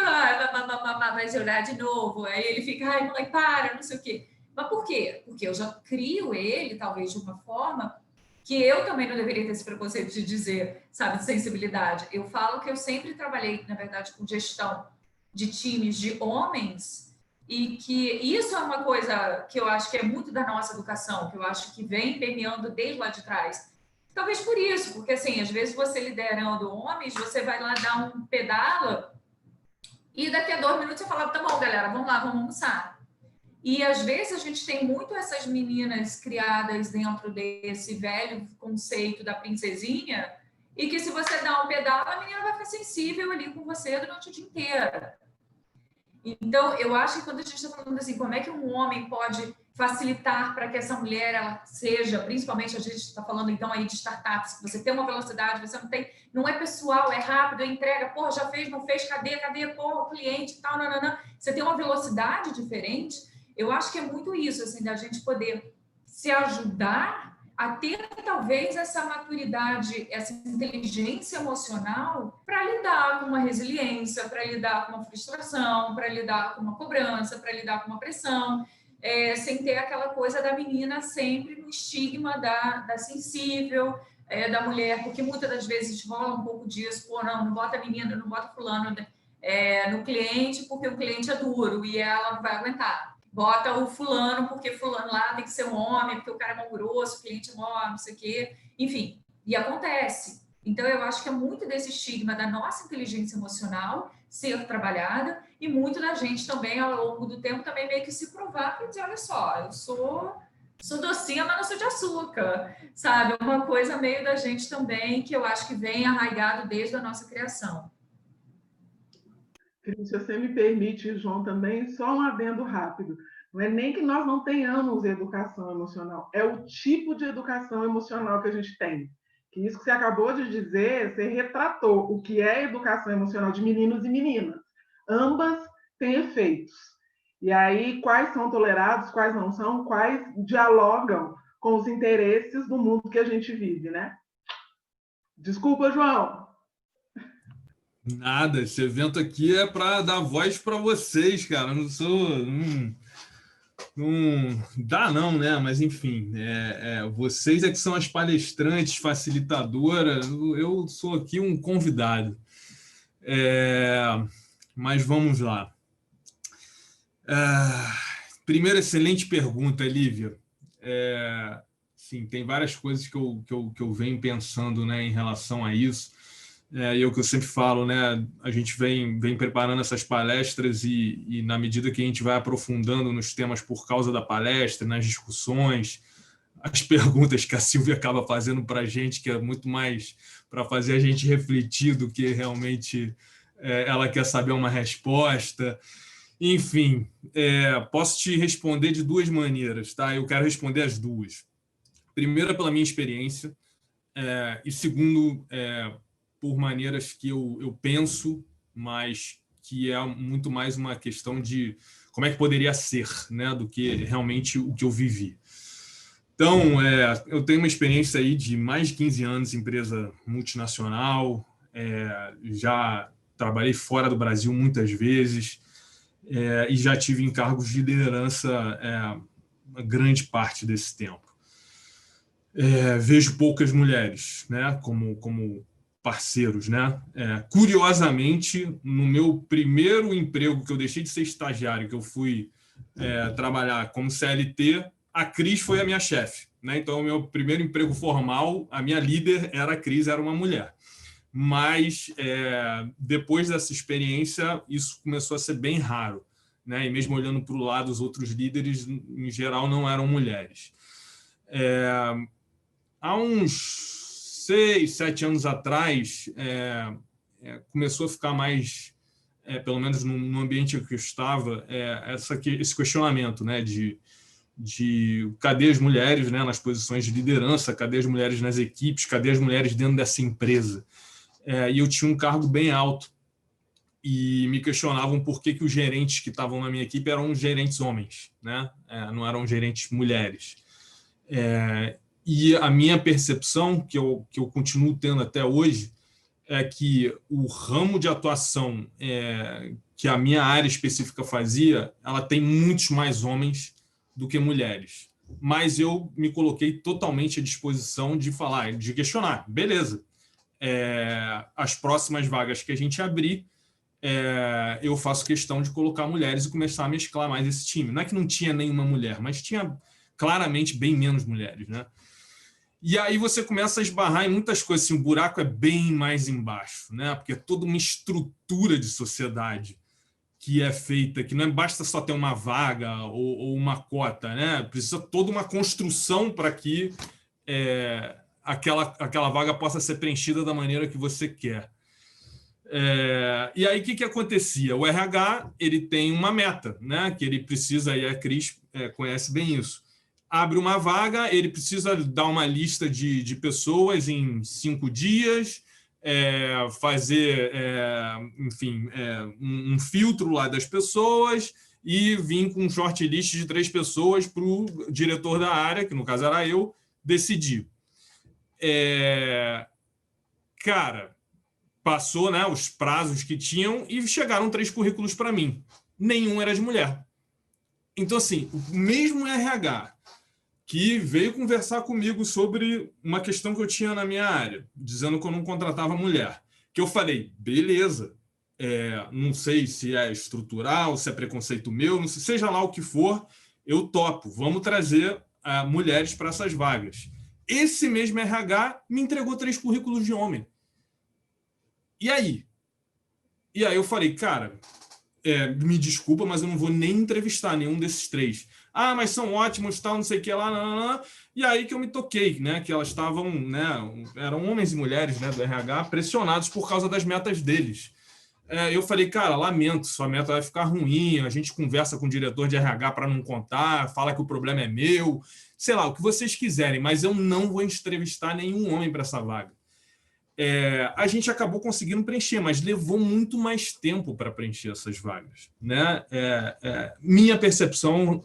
vai chorar de novo. Aí ele fica, ai, mãe, para, não sei o quê. Mas por quê? Porque eu já crio ele, talvez, de uma forma que eu também não deveria ter esse preconceito de dizer, sabe, de sensibilidade. Eu falo que eu sempre trabalhei, na verdade, com gestão de times de homens e que isso é uma coisa que eu acho que é muito da nossa educação, que eu acho que vem permeando desde lá de trás. Talvez por isso, porque, assim, às vezes você liderando homens, você vai lá dar um pedala e daqui a 2 minutos você fala, tá bom, galera, vamos lá, vamos almoçar. E, às vezes, a gente tem muito essas meninas criadas dentro desse velho conceito da princesinha e que, se você dá um pedal, a menina vai ficar sensível ali com você durante o dia inteiro. Então, eu acho que quando a gente está falando assim, como é que um homem pode facilitar para que essa mulher ela seja, principalmente a gente está falando, então, aí de startups, que você tem uma velocidade, você não tem, não é pessoal, é rápido, é entrega, pô, já fez, não fez, cadê, pô, o cliente, tal, não. Você tem uma velocidade diferente. Eu acho que é muito isso, assim, da gente poder se ajudar a ter talvez essa maturidade, essa inteligência emocional para lidar com uma resiliência, para lidar com uma frustração, para lidar com uma cobrança, para lidar com uma pressão, sem ter aquela coisa da menina sempre no estigma da sensível, da mulher, porque muitas das vezes rola um pouco disso, pô, não bota a menina, não bota fulano no cliente, porque o cliente é duro e ela não vai aguentar. Bota o fulano, porque fulano lá tem que ser um homem, porque o cara é mal grosso, o cliente é mal, não sei o quê. Enfim, e acontece. Então, eu acho que é muito desse estigma da nossa inteligência emocional ser trabalhada e muito da gente também, ao longo do tempo, também meio que se provar para dizer, olha só, eu sou docinha, mas não sou de açúcar, sabe? Uma coisa meio da gente também que eu acho que vem arraigado desde a nossa criação. Se você me permite, João, também, só um adendo rápido. Não é nem que nós não tenhamos educação emocional, é o tipo de educação emocional que a gente tem. Que isso que você acabou de dizer, você retratou o que é educação emocional de meninos e meninas. Ambas têm efeitos. E aí, quais são tolerados, quais não são, quais dialogam com os interesses do mundo que a gente vive, né? Desculpa, João. Nada, esse evento aqui é para dar voz para vocês, cara. Eu não sou. Não dá, não, né? Mas, enfim, vocês é que são as palestrantes, facilitadoras. Eu sou aqui um convidado. Mas vamos lá. Primeiro, excelente pergunta, Lívia. Sim, tem várias coisas que eu venho pensando, né, em relação a isso. E é o que eu sempre falo, né? A gente vem preparando essas palestras e na medida que a gente vai aprofundando nos temas por causa da palestra, nas discussões, as perguntas que a Silvia acaba fazendo para a gente, que é muito mais para fazer a gente refletir do que realmente ela quer saber uma resposta. Enfim, posso te responder de duas maneiras, tá? Eu quero responder as duas. Primeiro, pela minha experiência, e segundo, por maneiras que eu penso, mas que é muito mais uma questão de como é que poderia ser, né, do que realmente o que eu vivi. Então, eu tenho uma experiência aí de mais de 15 anos em empresa multinacional, já trabalhei fora do Brasil muitas vezes, e já tive encargos de liderança uma grande parte desse tempo. Vejo poucas mulheres, né, como parceiros, né? Curiosamente, no meu primeiro emprego, que eu deixei de ser estagiário, que eu fui trabalhar como CLT, a Cris foi a minha chefe, né? Então, o meu primeiro emprego formal, a minha líder era a Cris, era uma mulher. Mas, depois dessa experiência, isso começou a ser bem raro, né? E mesmo olhando para o lado, os outros líderes, em geral, não eram mulheres. Há uns 6, 7 anos atrás, começou a ficar mais, pelo menos no ambiente que eu estava, esse questionamento, né, de cadê as mulheres, né, nas posições de liderança, cadê as mulheres nas equipes, cadê as mulheres dentro dessa empresa. E eu tinha um cargo bem alto e me questionavam por que os gerentes que estavam na minha equipe eram gerentes homens, né, não eram gerentes mulheres. E a minha percepção, que eu continuo tendo até hoje, é que o ramo de atuação que a minha área específica fazia, ela tem muitos mais homens do que mulheres. Mas eu me coloquei totalmente à disposição de falar, de questionar. Beleza, as próximas vagas que a gente abrir, eu faço questão de colocar mulheres e começar a mesclar mais esse time. Não é que não tinha nenhuma mulher, mas tinha claramente bem menos mulheres, né? E aí você começa a esbarrar em muitas coisas, assim, o buraco é bem mais embaixo, né? Porque é toda uma estrutura de sociedade que é feita, que não basta só ter uma vaga ou uma cota, né? Precisa toda uma construção para que aquela vaga possa ser preenchida da maneira que você quer. E aí o que acontecia? O RH ele tem uma meta, né? Que ele precisa, e a Cris conhece bem isso. Abre uma vaga, ele precisa dar uma lista de pessoas em 5 dias, fazer, enfim, um filtro lá das pessoas e vir com um shortlist de 3 pessoas para o diretor da área, que no caso era eu, decidi. Cara, passou, né, os prazos que tinham e chegaram 3 currículos para mim. Nenhum era de mulher. Então, assim, o mesmo RH que veio conversar comigo sobre uma questão que eu tinha na minha área, dizendo que eu não contratava mulher, que eu falei, beleza, não sei se é estrutural, se é preconceito meu, não sei, seja lá o que for, eu topo, vamos trazer mulheres para essas vagas. Esse mesmo RH me entregou 3 currículos de homem. E aí? E aí eu falei, cara, me desculpa, mas eu não vou nem entrevistar nenhum desses 3. Ah, mas são ótimos, tal, não sei o que lá, não. E aí que eu me toquei, né? Que elas estavam, né? Eram homens e mulheres, né, do RH, pressionados por causa das metas deles. Eu falei, cara, lamento, sua meta vai ficar ruim, a gente conversa com o diretor de RH para não contar, fala que o problema é meu, sei lá, o que vocês quiserem, mas eu não vou entrevistar nenhum homem para essa vaga. A gente acabou conseguindo preencher, mas levou muito mais tempo para preencher essas vagas, né? Minha percepção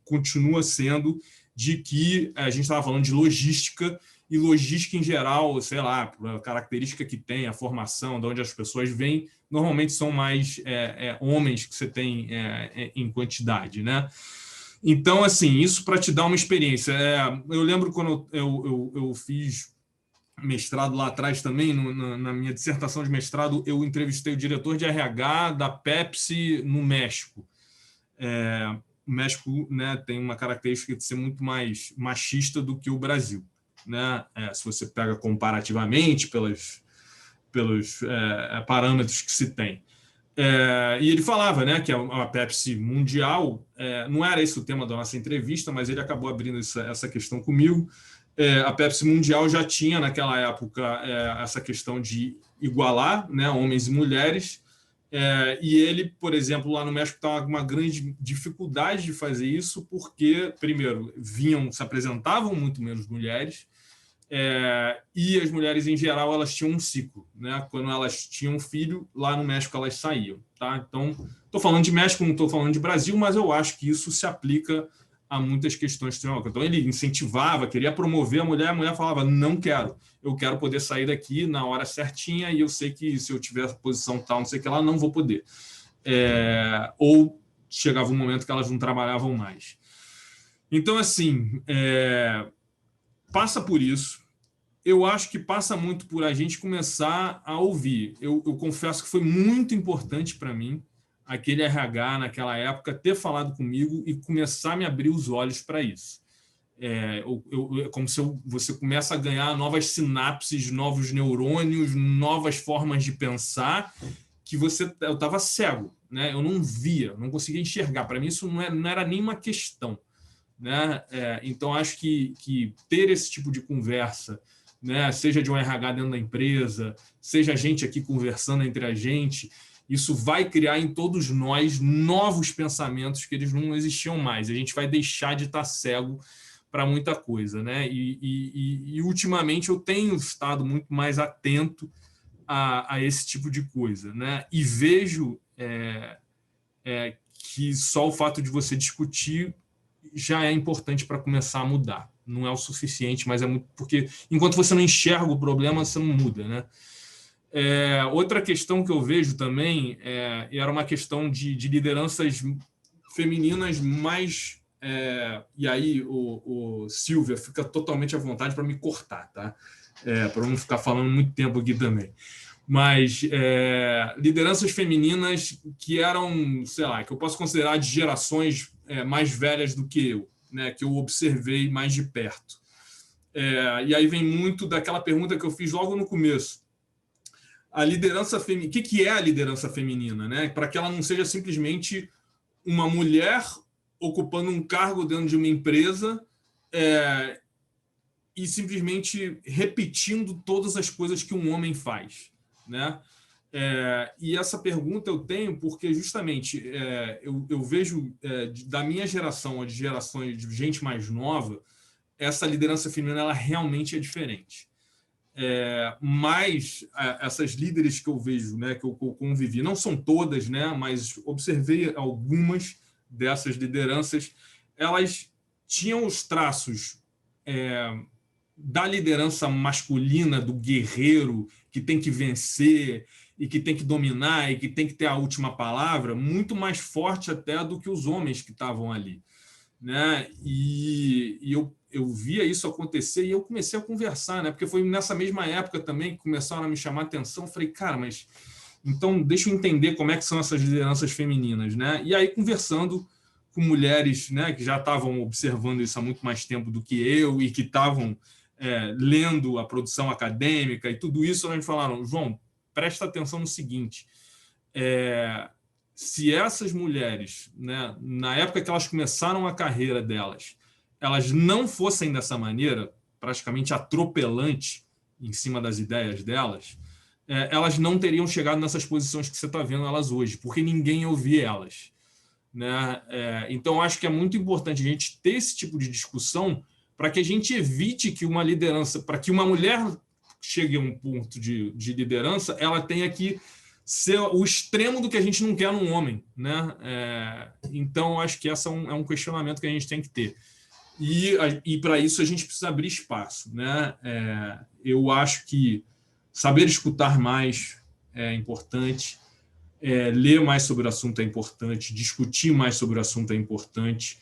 continua sendo de que a gente estava falando de logística, e logística em geral, sei lá, a característica que tem, a formação, de onde as pessoas vêm, normalmente são mais homens que você tem em quantidade, né? Então, assim, isso para te dar uma experiência. Eu lembro quando eu fiz mestrado lá atrás também, na minha dissertação de mestrado, eu entrevistei o diretor de RH da Pepsi no México. O México, né, tem uma característica de ser muito mais machista do que o Brasil, né? Se você pega comparativamente pelos parâmetros que se tem. E ele falava, né, que a Pepsi mundial, não era esse o tema da nossa entrevista, mas ele acabou abrindo essa questão comigo. A Pepsi mundial já tinha, naquela época, essa questão de igualar, né, homens e mulheres, e ele, por exemplo, lá no México estava com uma grande dificuldade de fazer isso, porque, primeiro, se apresentavam muito menos mulheres, e as mulheres, em geral, elas tinham um ciclo, né? Quando elas tinham um filho, lá no México elas saíam. Tá? Então, estou falando de México, não estou falando de Brasil, mas eu acho que isso se aplica a muitas questões. Então, ele incentivava, queria promover a mulher falava, não quero, eu quero poder sair daqui na hora certinha e eu sei que se eu tiver posição tal, não sei o que lá, não vou poder. Ou chegava um momento que elas não trabalhavam mais. Então, assim, passa por isso. Eu acho que passa muito por a gente começar a ouvir. Eu confesso que foi muito importante para mim aquele RH naquela época ter falado comigo e começar a me abrir os olhos para isso. É como se você começa a ganhar novas sinapses, novos neurônios, novas formas de pensar, que eu estava cego, né? Eu não via, não conseguia enxergar. Para mim isso não era nem uma questão, né? Então acho que ter esse tipo de conversa, né, seja de um RH dentro da empresa, seja a gente aqui conversando entre a gente, isso vai criar em todos nós novos pensamentos que eles não existiam mais. A gente vai deixar de estar cego para muita coisa, né? E ultimamente eu tenho estado muito mais atento a esse tipo de coisa, né? E vejo que só o fato de você discutir já é importante para começar a mudar. Não é o suficiente, mas é muito... Porque enquanto você não enxerga o problema, você não muda, né? Outra questão que eu vejo também era uma questão de lideranças femininas mais... e aí, Silvia, fica totalmente à vontade para me cortar, tá? Para não ficar falando muito tempo aqui também. Mas lideranças femininas que eram, sei lá, que eu posso considerar de gerações mais velhas do que eu, né, que eu observei mais de perto. E aí vem muito daquela pergunta que eu fiz logo no começo. A liderança feminina, o que é a liderança feminina, né? Para que ela não seja simplesmente uma mulher ocupando um cargo dentro de uma empresa e simplesmente repetindo todas as coisas que um homem faz, né? E essa pergunta eu tenho porque justamente eu vejo da minha geração ou de gerações de gente mais nova, essa liderança feminina ela realmente é diferente. Mas essas líderes que eu vejo, né, que eu convivi, não são todas, né, mas observei algumas dessas lideranças, elas tinham os traços da liderança masculina, do guerreiro que tem que vencer e que tem que dominar e que tem que ter a última palavra, muito mais forte até do que os homens que estavam ali, né? E eu via isso acontecer e eu comecei a conversar, né? Porque foi nessa mesma época também que começaram a me chamar a atenção. Eu falei, cara, mas então deixa eu entender como é que são essas lideranças femininas, né? E aí, conversando com mulheres, né, que já estavam observando isso há muito mais tempo do que eu e que estavam lendo a produção acadêmica e tudo isso, eles falaram, João, presta atenção no seguinte, se essas mulheres, né, na época que elas começaram a carreira delas, elas não fossem dessa maneira, praticamente atropelante em cima das ideias delas, elas não teriam chegado nessas posições que você está vendo elas hoje, porque ninguém ouvia elas, né? Então, acho que é muito importante a gente ter esse tipo de discussão para que a gente evite que uma liderança, para que uma mulher chegue a um ponto de liderança, ela tenha que ser o extremo do que a gente não quer num homem, né? Então, acho que esse é um questionamento que a gente tem que ter. E para isso, a gente precisa abrir espaço, né? Eu acho que saber escutar mais é importante, ler mais sobre o assunto é importante, discutir mais sobre o assunto é importante,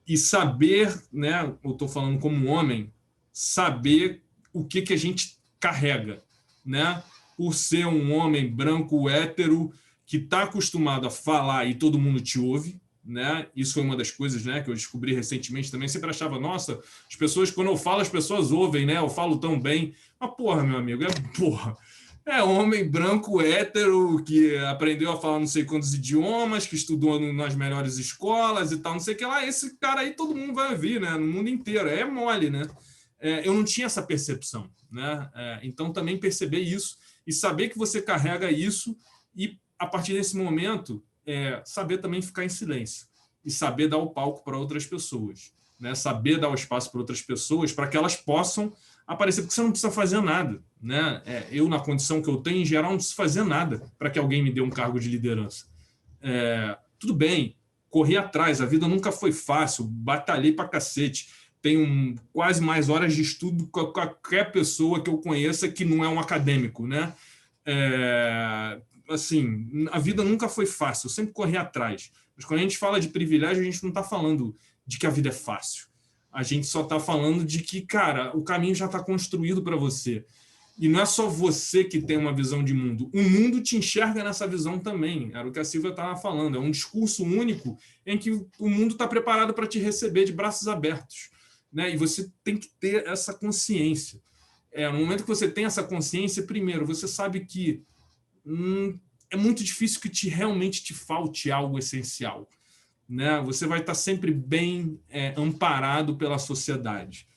e saber, né, eu estou falando como homem, saber o que a gente carrega, né? Por ser um homem branco, hétero, que está acostumado a falar e todo mundo te ouve, né? Isso foi uma das coisas, né, que eu descobri recentemente também. Sempre achava, nossa, as pessoas, quando eu falo, as pessoas ouvem, né? Eu falo tão bem. Mas, porra, meu amigo, homem branco, hétero, que aprendeu a falar não sei quantos idiomas, que estudou nas melhores escolas e tal, não sei o que lá. Esse cara aí todo mundo vai ouvir, né? No mundo inteiro. É mole, né? Eu não tinha essa percepção, né? Então, também perceber isso e saber que você carrega isso e, a partir desse momento, saber também ficar em silêncio e saber dar o palco para outras pessoas, né? Saber dar o espaço para outras pessoas para que elas possam aparecer, porque você não precisa fazer nada, né? Eu, na condição que eu tenho, em geral, não preciso fazer nada para que alguém me dê um cargo de liderança. Tudo bem, corri atrás, a vida nunca foi fácil, batalhei para cacete, tenho quase mais horas de estudo que qualquer pessoa que eu conheça que não é um acadêmico, né? Assim, a vida nunca foi fácil, eu sempre corri atrás. Mas quando a gente fala de privilégio, a gente não está falando de que a vida é fácil. A gente só está falando de que, cara, o caminho já está construído para você. E não é só você que tem uma visão de mundo. O mundo te enxerga nessa visão também. Era o que a Silvia estava falando. É um discurso único em que o mundo está preparado para te receber de braços abertos, né? E você tem que ter essa consciência. No momento que você tem essa consciência, primeiro, você sabe que é muito difícil que realmente te falte algo essencial, né? Você vai estar sempre bem amparado pela sociedade.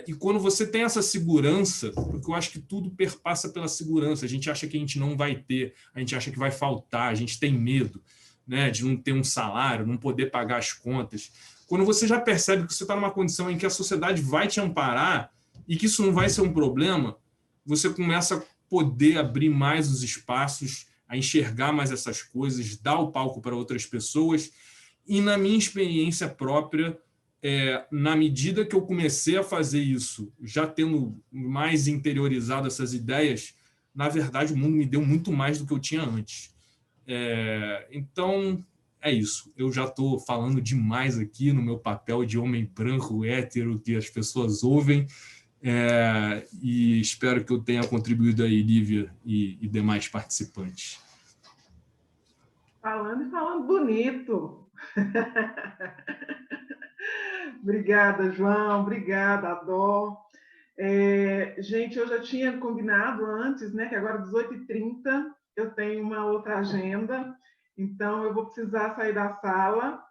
E quando você tem essa segurança, porque eu acho que tudo perpassa pela segurança, a gente acha que a gente não vai ter, a gente acha que vai faltar, a gente tem medo, né, de não ter um salário, não poder pagar as contas. Quando você já percebe que você está numa condição em que a sociedade vai te amparar e que isso não vai ser um problema, você começa a poder abrir mais os espaços, a enxergar mais essas coisas, dar o palco para outras pessoas. E, na minha experiência própria, na medida que eu comecei a fazer isso, já tendo mais interiorizado essas ideias, na verdade, o mundo me deu muito mais do que eu tinha antes. Então, é isso. Eu já estou falando demais aqui no meu papel de homem branco, hétero, que as pessoas ouvem, e espero que eu tenha contribuído aí, Lívia e demais participantes. Falando bonito. Obrigada, João. Obrigada, Adó. Gente, eu já tinha combinado antes, né, que agora às 18h30 eu tenho uma outra agenda, então eu vou precisar sair da sala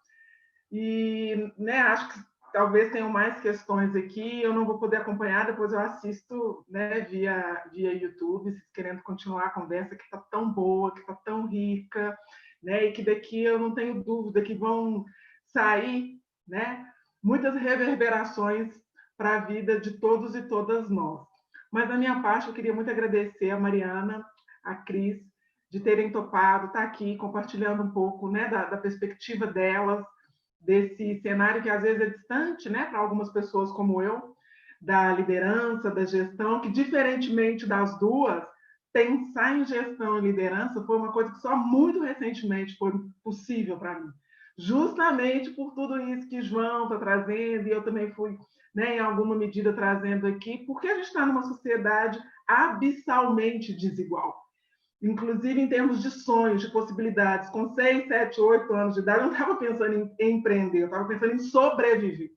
e, né, acho que talvez tenham mais questões aqui, eu não vou poder acompanhar, depois eu assisto, né, via YouTube, se querendo continuar a conversa que está tão boa, que está tão rica, né, e que daqui eu não tenho dúvida que vão sair, né, muitas reverberações para a vida de todos e todas nós. Mas, da minha parte, eu queria muito agradecer a Mariana, a Cris, de terem topado estar aqui compartilhando um pouco, né, da perspectiva delas, desse cenário que às vezes é distante, né, para algumas pessoas como eu, da liderança, da gestão, que diferentemente das duas, pensar em gestão e liderança foi uma coisa que só muito recentemente foi possível para mim. Justamente por tudo isso que João está trazendo, e eu também fui, né, em alguma medida trazendo aqui, porque a gente está numa sociedade abissalmente desigual. Inclusive em termos de sonhos, de possibilidades. Com 6, 7, 8 anos de idade, eu não estava pensando em empreender, eu estava pensando em sobreviver.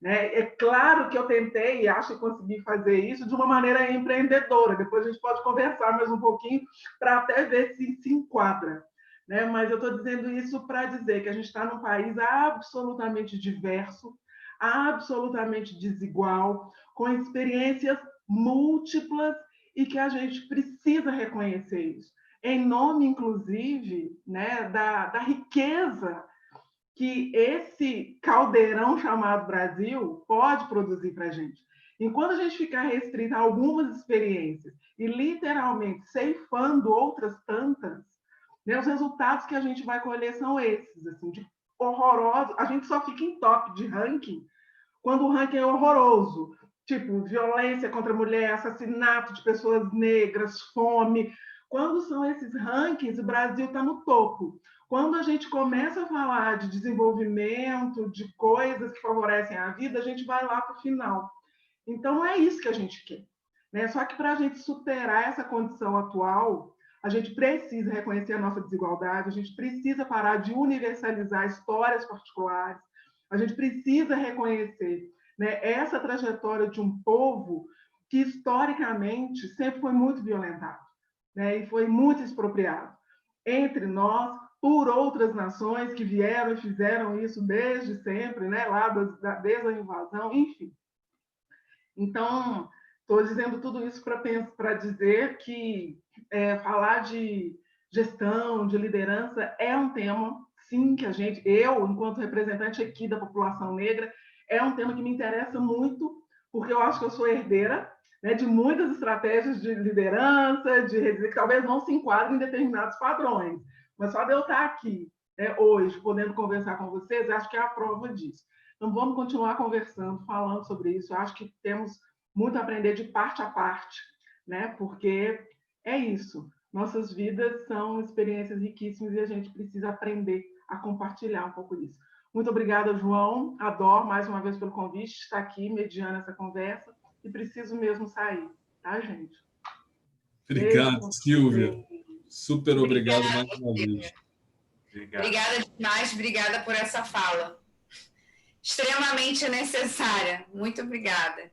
Né? É claro que eu tentei e acho que consegui fazer isso de uma maneira empreendedora. Depois a gente pode conversar mais um pouquinho para até ver se enquadra. Né? Mas eu estou dizendo isso para dizer que a gente está num país absolutamente diverso, absolutamente desigual, com experiências múltiplas e que a gente precisa reconhecer isso. Em nome, inclusive, né, da riqueza que esse caldeirão chamado Brasil pode produzir para a gente. Enquanto a gente ficar restrito a algumas experiências e literalmente ceifando outras tantas, né, os resultados que a gente vai colher são esses, assim, de horroroso. A gente só fica em top de ranking quando o ranking é horroroso, tipo violência contra a mulher, assassinato de pessoas negras, fome. Quando são esses rankings, o Brasil está no topo. Quando a gente começa a falar de desenvolvimento, de coisas que favorecem a vida, a gente vai lá para o final. Então, é isso que a gente quer. Né? Só que para a gente superar essa condição atual, a gente precisa reconhecer a nossa desigualdade, a gente precisa parar de universalizar histórias particulares, a gente precisa reconhecer, né, essa trajetória de um povo que, historicamente, sempre foi muito violentado, né, e foi muito expropriado. Entre nós, por outras nações que vieram e fizeram isso desde sempre, né, lá desde a invasão, enfim. Então, estou dizendo tudo isso para dizer que falar de gestão, de liderança, é um tema, sim, que eu, enquanto representante aqui da população negra, é um tema que me interessa muito, porque eu acho que eu sou herdeira, né, de muitas estratégias de liderança, que talvez não se enquadrem em determinados padrões. Mas só de eu estar aqui, né, hoje, podendo conversar com vocês, acho que é a prova disso. Então, vamos continuar conversando, falando sobre isso. Eu acho que temos muito a aprender de parte a parte, né? Porque é isso. Nossas vidas são experiências riquíssimas e a gente precisa aprender a compartilhar um pouco disso. Muito obrigada, João. Adoro, mais uma vez, pelo convite, estar aqui mediando essa conversa e preciso mesmo sair, tá, gente? Obrigado, Silvia. Super obrigado mais uma vez. Obrigada demais, obrigada por essa fala. Extremamente necessária. Muito obrigada.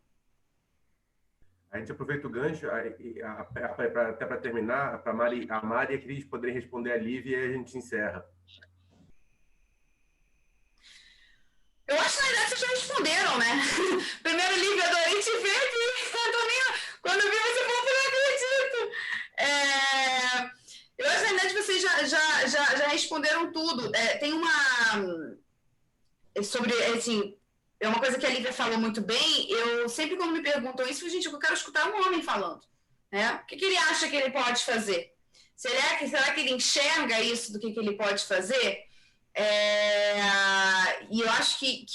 A gente aproveita o gancho, até para terminar, para a Mari e a Cris poderem responder a Lívia e a gente encerra. Eu acho que na verdade vocês já responderam, né? Primeiro, Lívia, adorei te ver aqui. Quando vi você falou, eu não acredito. Eu acho que na verdade vocês já responderam tudo. Tem uma... Sobre, assim... É uma coisa que a Lívia falou muito bem. Eu sempre, quando me perguntam isso, gente, eu quero escutar um homem falando. Né? O que ele acha que ele pode fazer? Será que ele enxerga isso do que ele pode fazer? E eu acho que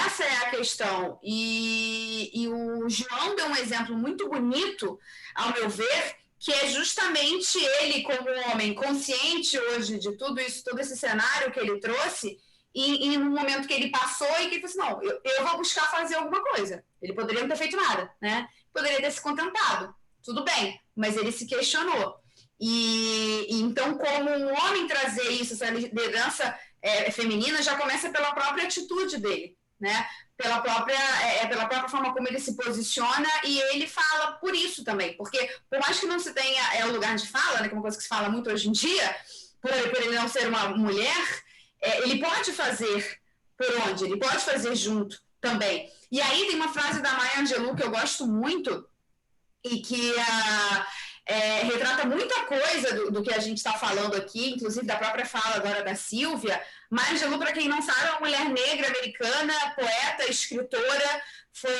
essa é a questão. E o João deu um exemplo muito bonito, ao meu ver, que é justamente ele, como homem consciente hoje de tudo isso, todo esse cenário que ele trouxe, e no momento que ele passou e que ele falou assim, não, eu vou buscar fazer alguma coisa. Ele poderia não ter feito nada, né? Poderia ter se contentado. Tudo bem, mas ele se questionou. E então, como um homem trazer isso, essa liderança feminina, já começa pela própria atitude dele, né? Pela própria forma como ele se posiciona, e ele fala por isso também. Porque, por mais que não se tenha o lugar de fala, né, que é uma coisa que se fala muito hoje em dia, por ele não ser uma mulher... ele pode fazer por onde? Ele pode fazer junto também. E aí tem uma frase da Maya Angelou que eu gosto muito e que retrata muita coisa do que a gente está falando aqui, inclusive da própria fala agora da Silvia. Maya Angelou, para quem não sabe, é uma mulher negra americana, poeta, escritora, foi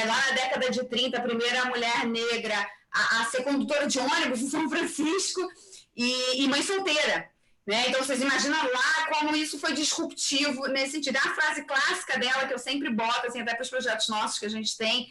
lá na década de 30 a primeira mulher negra a ser condutora de ônibus em São Francisco e mãe solteira. né? Então, vocês imaginam lá como isso foi disruptivo nesse sentido. É uma frase clássica dela que eu sempre boto, assim, até para os projetos nossos que a gente tem,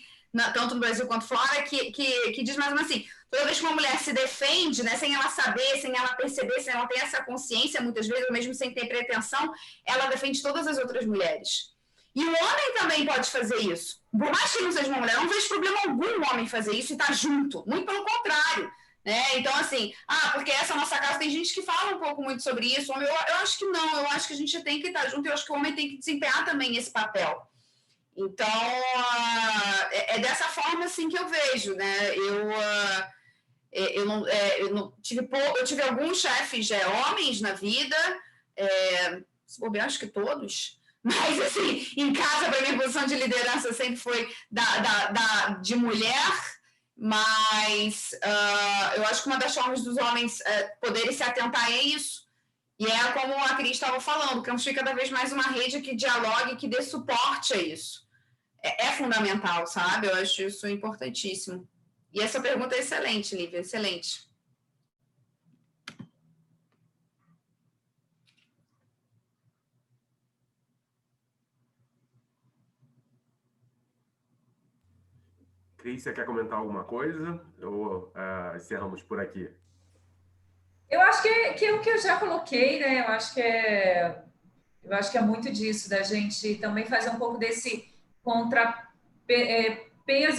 tanto no Brasil quanto fora, que diz mais ou menos assim, toda vez que uma mulher se defende, né, sem ela saber, sem ela perceber, sem ela ter essa consciência, muitas vezes, ou mesmo sem ter pretensão, ela defende todas as outras mulheres. E o homem também pode fazer isso. Por mais que não seja uma mulher, não vejo problema algum o homem fazer isso e estar junto. Muito pelo contrário. Né? Então, assim, porque essa nossa casa tem gente que fala um pouco muito sobre isso. Eu acho que não, eu acho que a gente tem que estar junto, eu acho que o homem tem que desempenhar também esse papel. Então, é dessa forma assim que eu vejo, né? Eu tive alguns chefes homens na vida, se bobear, acho que todos. Mas, assim, em casa, para minha posição de liderança sempre foi de mulher, mas eu acho que uma das formas dos homens poderem se atentar é isso. E é como a Cris estava falando, construir cada vez mais uma rede que dialogue, que dê suporte a isso. É fundamental, sabe? Eu acho isso importantíssimo. E essa pergunta é excelente, Lívia, excelente. Cris, você quer comentar alguma coisa? Ou encerramos por aqui? Eu acho que é o que eu já coloquei, né? Eu acho que é muito disso, da gente também fazer um pouco desse contrapeso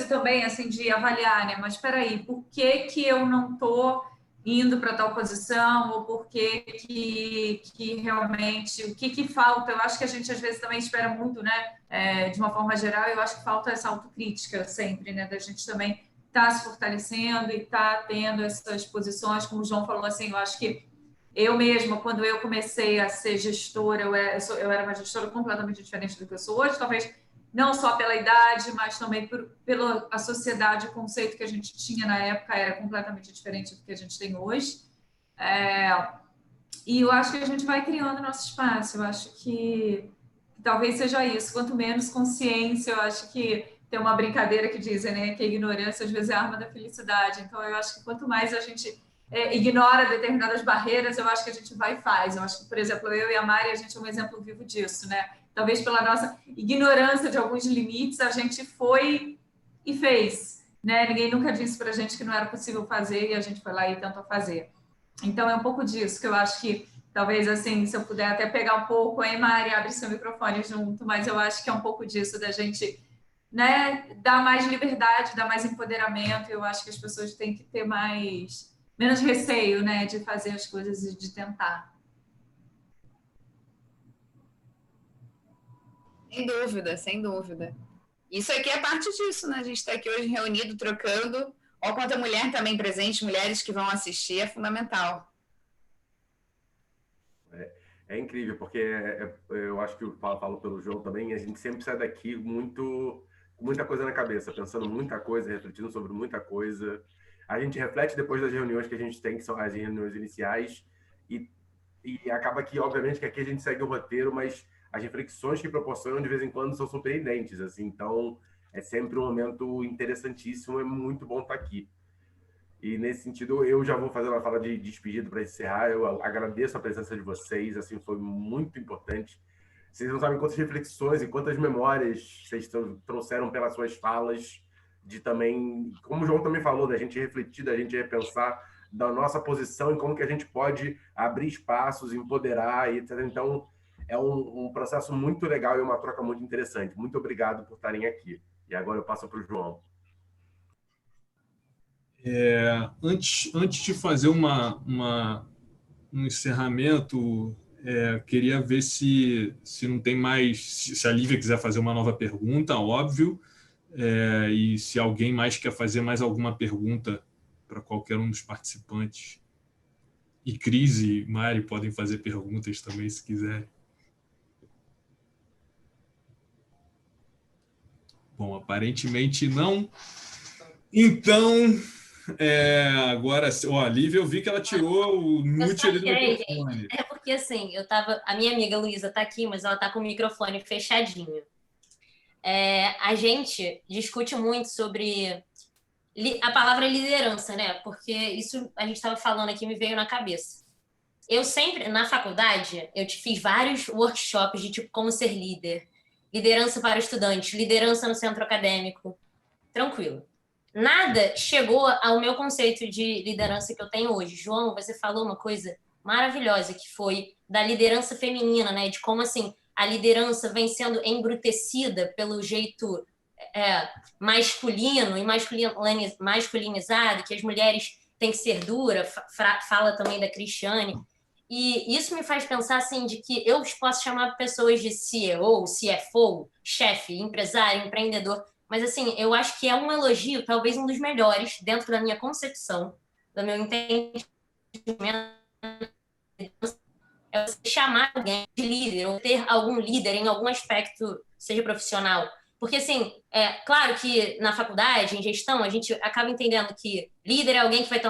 também, assim, de avaliar, né? Mas espera aí, por que eu não estou indo para tal posição, ou por que realmente, o que falta? Eu acho que a gente às vezes também espera muito, né? De uma forma geral, eu acho que falta essa autocrítica sempre, né? Da gente também estar se fortalecendo e estar tendo essas posições, como o João falou, assim, eu acho que eu mesma, quando eu comecei a ser gestora, eu era uma gestora completamente diferente do que eu sou hoje, talvez não só pela idade, mas também pela a sociedade, o conceito que a gente tinha na época era completamente diferente do que a gente tem hoje. E eu acho que a gente vai criando nosso espaço, eu acho que talvez seja isso, quanto menos consciência, eu acho que tem uma brincadeira que dizem, né, que a ignorância às vezes é a arma da felicidade, então eu acho que quanto mais a gente ignora determinadas barreiras, eu acho que a gente vai e faz. Eu acho que, por exemplo, eu e a Mari, a gente é um exemplo vivo disso, né? Talvez pela nossa ignorância de alguns limites, a gente foi e fez, né? Ninguém nunca disse pra gente que não era possível fazer e a gente foi lá e tentou fazer. Então, é um pouco disso que eu acho que, talvez, assim, se eu puder até pegar um pouco, aí, Mari, abre seu microfone junto, mas eu acho que é um pouco disso, da gente, né, dar mais liberdade, dar mais empoderamento. Eu acho que as pessoas têm que ter menos receio, né, de fazer as coisas e de tentar. Sem dúvida, sem dúvida. Isso aqui é parte disso, né? A gente está aqui hoje reunido, trocando. Olha quanta mulher também presente, mulheres que vão assistir, é fundamental. É incrível, porque eu acho que eu falo pelo João também, a gente sempre sai daqui com muita coisa na cabeça, pensando muita coisa, refletindo sobre muita coisa. A gente reflete depois das reuniões que a gente tem, que são as reuniões iniciais, e acaba que, obviamente, que aqui a gente segue o roteiro, mas as reflexões que proporcionam, de vez em quando, são surpreendentes, assim. Então, é sempre um momento interessantíssimo, é muito bom estar aqui. E, nesse sentido, eu já vou fazer uma fala de despedida para encerrar. Eu agradeço a presença de vocês, assim, foi muito importante. Vocês não sabem quantas reflexões e quantas memórias vocês trouxeram pelas suas falas, de também, como o João também falou, da gente refletir, da gente repensar da nossa posição e como que a gente pode abrir espaços, empoderar, etc. Então, é um processo muito legal e uma troca muito interessante. Muito obrigado por estarem aqui. E agora eu passo para o João. Antes de fazer um encerramento, queria ver se não tem mais, se a Lívia quiser fazer uma nova pergunta, óbvio, e se alguém mais quer fazer mais alguma pergunta para qualquer um dos participantes. E Cris e Mari podem fazer perguntas também, se quiserem. Bom, aparentemente não. Então, agora, a Lívia, eu vi que ela tirou o mute ali do microfone. É porque, assim, a minha amiga Luísa está aqui, mas ela está com o microfone fechadinho. A gente discute muito sobre a palavra liderança, né? Porque isso a gente estava falando aqui, me veio na cabeça. eu sempre, na faculdade, eu fiz vários workshops de tipo como ser líder, liderança para estudantes, liderança no centro acadêmico, tranquilo. Nada chegou ao meu conceito de liderança que eu tenho hoje. João, você falou uma coisa maravilhosa, que foi da liderança feminina, né? De como, assim, a liderança vem sendo embrutecida pelo jeito masculino e masculinizado, que as mulheres têm que ser duras, fala também da Cristiane. E isso me faz pensar, assim, de que eu posso chamar pessoas de CEO, CFO, chefe, empresário, empreendedor, mas, assim, eu acho que é um elogio, talvez um dos melhores, dentro da minha concepção, do meu entendimento, é você chamar alguém de líder, ou ter algum líder em algum aspecto, seja profissional. Porque, assim, é claro que na faculdade, em gestão, a gente acaba entendendo que líder é alguém que vai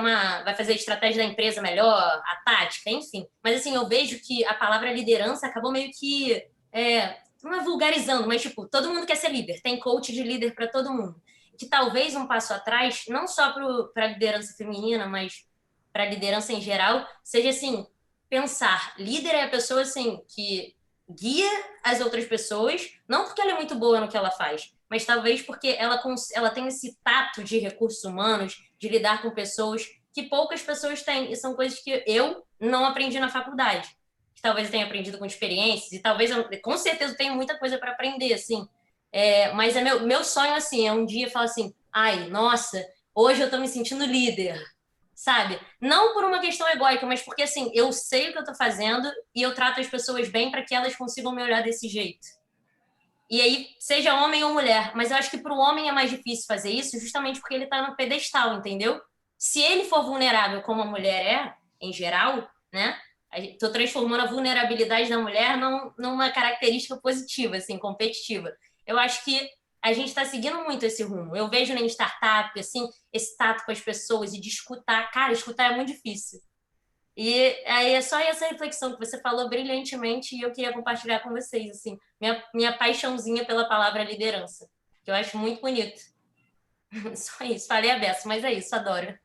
fazer a estratégia da empresa melhor, a tática, enfim. Mas, assim, eu vejo que a palavra liderança acabou meio que não é vulgarizando, mas, tipo, todo mundo quer ser líder. Tem coach de líder para todo mundo. Que talvez um passo atrás, não só para a liderança feminina, mas para a liderança em geral, seja, assim, pensar. Líder é a pessoa, assim, que guia as outras pessoas, não porque ela é muito boa no que ela faz, mas talvez porque ela tem esse tato de recursos humanos, de lidar com pessoas que poucas pessoas têm. E são coisas que eu não aprendi na faculdade. Que talvez eu tenha aprendido com experiências, e talvez com certeza, tenho muita coisa para aprender, assim. Mas é meu sonho, assim, é um dia falar assim, ai, nossa, hoje eu estou me sentindo líder, sabe? Não por uma questão egóica, mas porque, assim, eu sei o que eu tô fazendo e eu trato as pessoas bem para que elas consigam me olhar desse jeito. E aí, seja homem ou mulher, mas eu acho que para o homem é mais difícil fazer isso justamente porque ele tá no pedestal, entendeu? Se ele for vulnerável como a mulher é, em geral, né? Tô transformando a vulnerabilidade da mulher numa característica positiva, assim, competitiva. Eu acho que a gente está seguindo muito esse rumo. Eu vejo em startup, assim, esse tato com as pessoas e de escutar. Cara, escutar é muito difícil. E aí é só essa reflexão que você falou brilhantemente e eu queria compartilhar com vocês, assim, minha paixãozinha pela palavra liderança, que eu acho muito bonito. Só isso, falei a beça, mas é isso, adoro.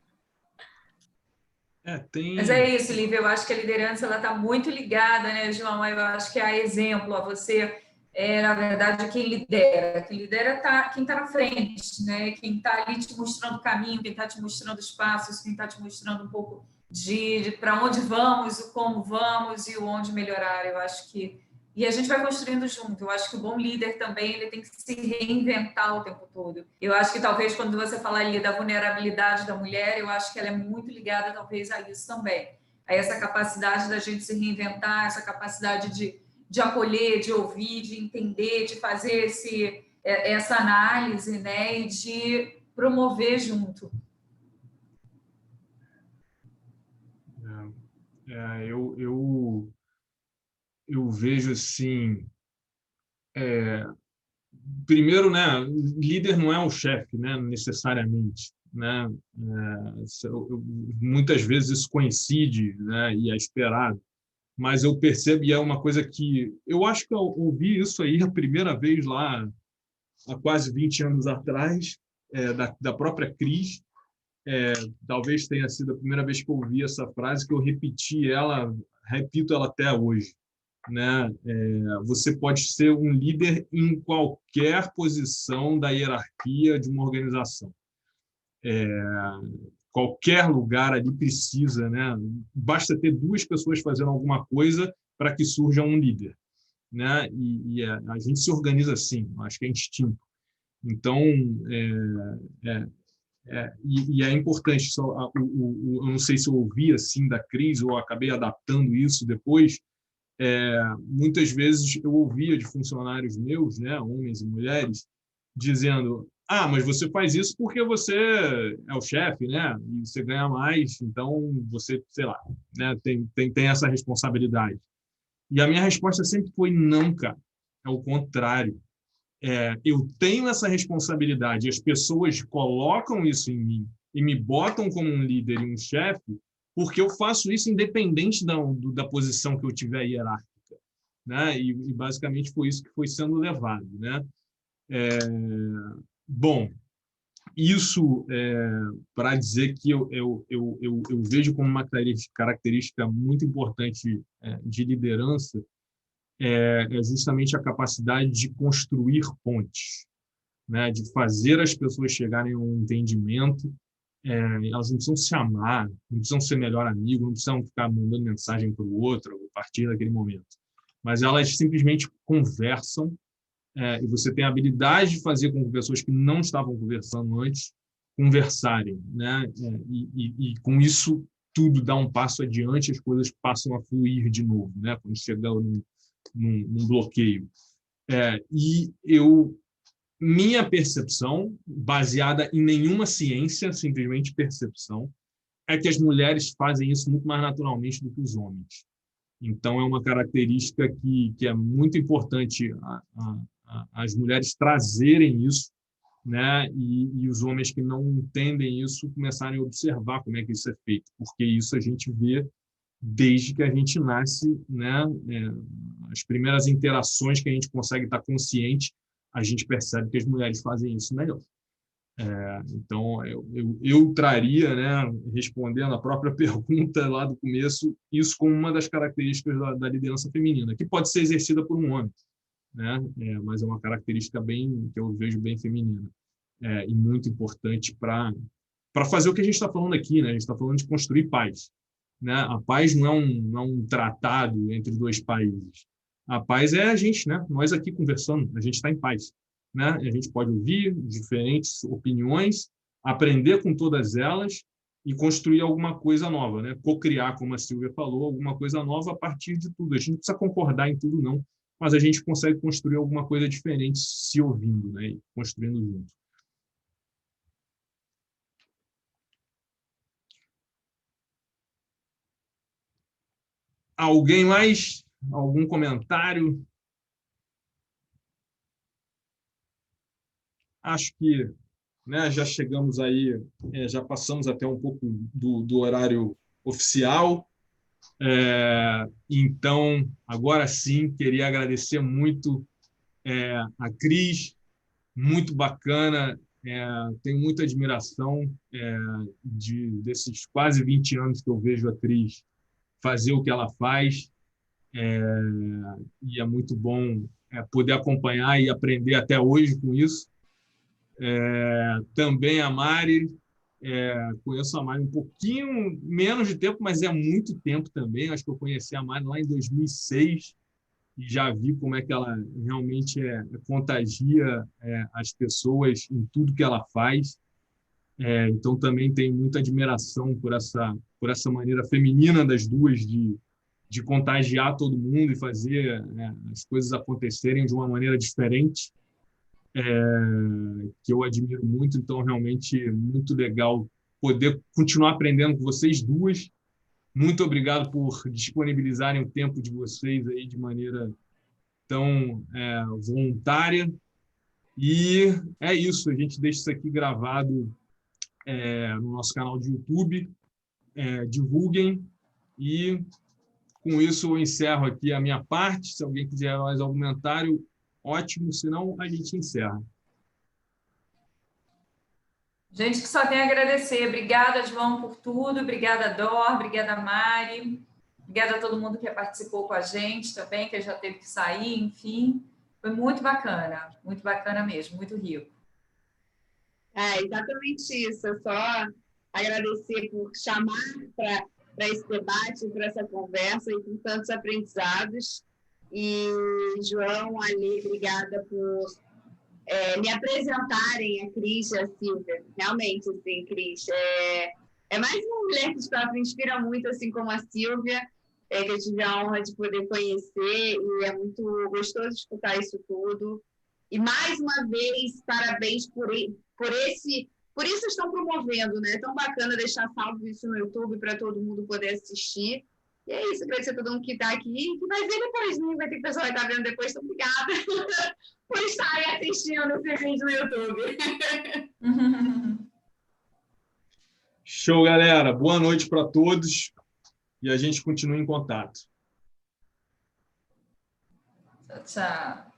Mas é isso, Lívia, eu acho que a liderança ela está muito ligada, né, João? Eu acho que é exemplo, a você na verdade, quem lidera quem está na frente, né? Quem está ali te mostrando o caminho, quem está te mostrando os passos, quem está te mostrando um pouco de para onde vamos, o como vamos e o onde melhorar. Eu acho que e a gente vai construindo junto. Eu acho que o bom líder também ele tem que se reinventar o tempo todo. Eu acho que talvez quando você falar ali da vulnerabilidade da mulher, eu acho que ela é muito ligada talvez a isso também. A essa capacidade da gente se reinventar, essa capacidade de acolher, de ouvir, de entender, de fazer essa análise, né, e de promover junto. Eu vejo assim, primeiro, né, líder não é o chefe, né, necessariamente, né, muitas vezes isso coincide, né, e é esperado, mas eu percebo, e é uma coisa que eu acho que eu ouvi isso aí a primeira vez lá há quase 20 anos atrás, da própria Cris. Talvez tenha sido a primeira vez que eu ouvi essa frase, que eu repito ela até hoje, né? Você pode ser um líder em qualquer posição da hierarquia de uma organização. Qualquer lugar ali precisa, né? Basta ter duas pessoas fazendo alguma coisa para que surja um líder, né? E a gente se organiza assim, acho que é instinto. Então, e é importante, eu não sei se eu ouvi assim da Cris ou acabei adaptando isso depois, muitas vezes eu ouvia de funcionários meus, né, homens e mulheres, dizendo: mas você faz isso porque você é o chefe, né, e você ganha mais, então você, sei lá, né, tem essa responsabilidade. E a minha resposta sempre foi: não, cara, é o contrário. Eu tenho essa responsabilidade, as pessoas colocam isso em mim e me botam como um líder e um chefe, porque eu faço isso independente da posição que eu tiver hierárquica, né? E basicamente foi isso que foi sendo levado, né? Bom, isso para dizer que eu vejo como uma característica muito importante de liderança é justamente a capacidade de construir pontes, né? De fazer as pessoas chegarem a um entendimento. Elas não precisam se amar, não precisam ser melhor amigo, não precisam ficar mandando mensagem para o outro a partir daquele momento. Mas elas simplesmente conversam, e você tem a habilidade de fazer com que pessoas que não estavam conversando antes conversarem, né? E com isso tudo dá um passo adiante, as coisas passam a fluir de novo, né? Quando chega num bloqueio. Minha percepção, baseada em nenhuma ciência, simplesmente percepção, é que as mulheres fazem isso muito mais naturalmente do que os homens. Então, é uma característica que é muito importante as mulheres trazerem isso, né? E os homens que não entendem isso começarem a observar como é que isso é feito, porque isso a gente vê desde que a gente nasce, né? As primeiras interações que a gente consegue estar consciente, a gente percebe que as mulheres fazem isso melhor. Então, eu traria, né, respondendo a própria pergunta lá do começo, isso como uma das características da liderança feminina, que pode ser exercida por um homem, né? Mas é uma característica que eu vejo bem feminina, e muito importante para fazer o que a gente está falando aqui, né? A gente está falando de construir paz, né? A paz não é um tratado entre dois países. A paz é a gente, né? Nós aqui conversando, a gente está em paz, né? A gente pode ouvir diferentes opiniões, aprender com todas elas e construir alguma coisa nova, né? Co-criar, como a Silvia falou, alguma coisa nova a partir de tudo. A gente não precisa concordar em tudo, não, mas a gente consegue construir alguma coisa diferente se ouvindo, né? E construindo junto. Alguém mais? Algum comentário? Acho que, né, já chegamos aí, já passamos até um pouco do horário oficial. Então, agora sim, queria agradecer muito a Cris, muito bacana, tenho muita admiração desses quase 20 anos que eu vejo a Cris fazer o que ela faz, e é muito bom poder acompanhar e aprender até hoje com isso. Também a Mari, conheço a Mari um pouquinho menos de tempo, mas é muito tempo também. Acho que eu conheci a Mari lá em 2006 e já vi como é que ela realmente contagia as pessoas em tudo que ela faz. Então, também tenho muita admiração por essa maneira feminina das duas de contagiar todo mundo e fazer as coisas acontecerem de uma maneira diferente, que eu admiro muito. Então, realmente, muito legal poder continuar aprendendo com vocês duas. Muito obrigado por disponibilizarem o tempo de vocês aí de maneira tão voluntária. E é isso, a gente deixa isso aqui gravado no nosso canal de YouTube. Divulguem, e com isso eu encerro aqui a minha parte. Se alguém quiser mais algum comentário, ótimo, senão a gente encerra. Gente, que só tem a agradecer. Obrigada, João, por tudo. Obrigada, Dor. Obrigada, Mari. Obrigada a todo mundo que participou com a gente também, que já teve que sair, enfim. Foi muito bacana mesmo, muito rico. Exatamente isso. É só agradecer por chamar para esse debate, para essa conversa e por tantos aprendizados. E, João, Ali, obrigada por me apresentarem a Cris e a Silvia. Realmente, assim, Cris, é mais uma mulher que de fato inspira muito, assim como a Silvia, que eu tive a honra de poder conhecer, e é muito gostoso escutar isso tudo. E, mais uma vez, parabéns por isso estão promovendo, né? É tão bacana deixar salvo isso no YouTube para todo mundo poder assistir. E é isso, agradecer a todo mundo que está aqui, que vai ver depois, né? Vai ter pessoa que vai estar vendo depois. Então, obrigada por estarem assistindo esse vídeo no YouTube. Show, galera. Boa noite para todos e a gente continua em contato. Tchau, tchau.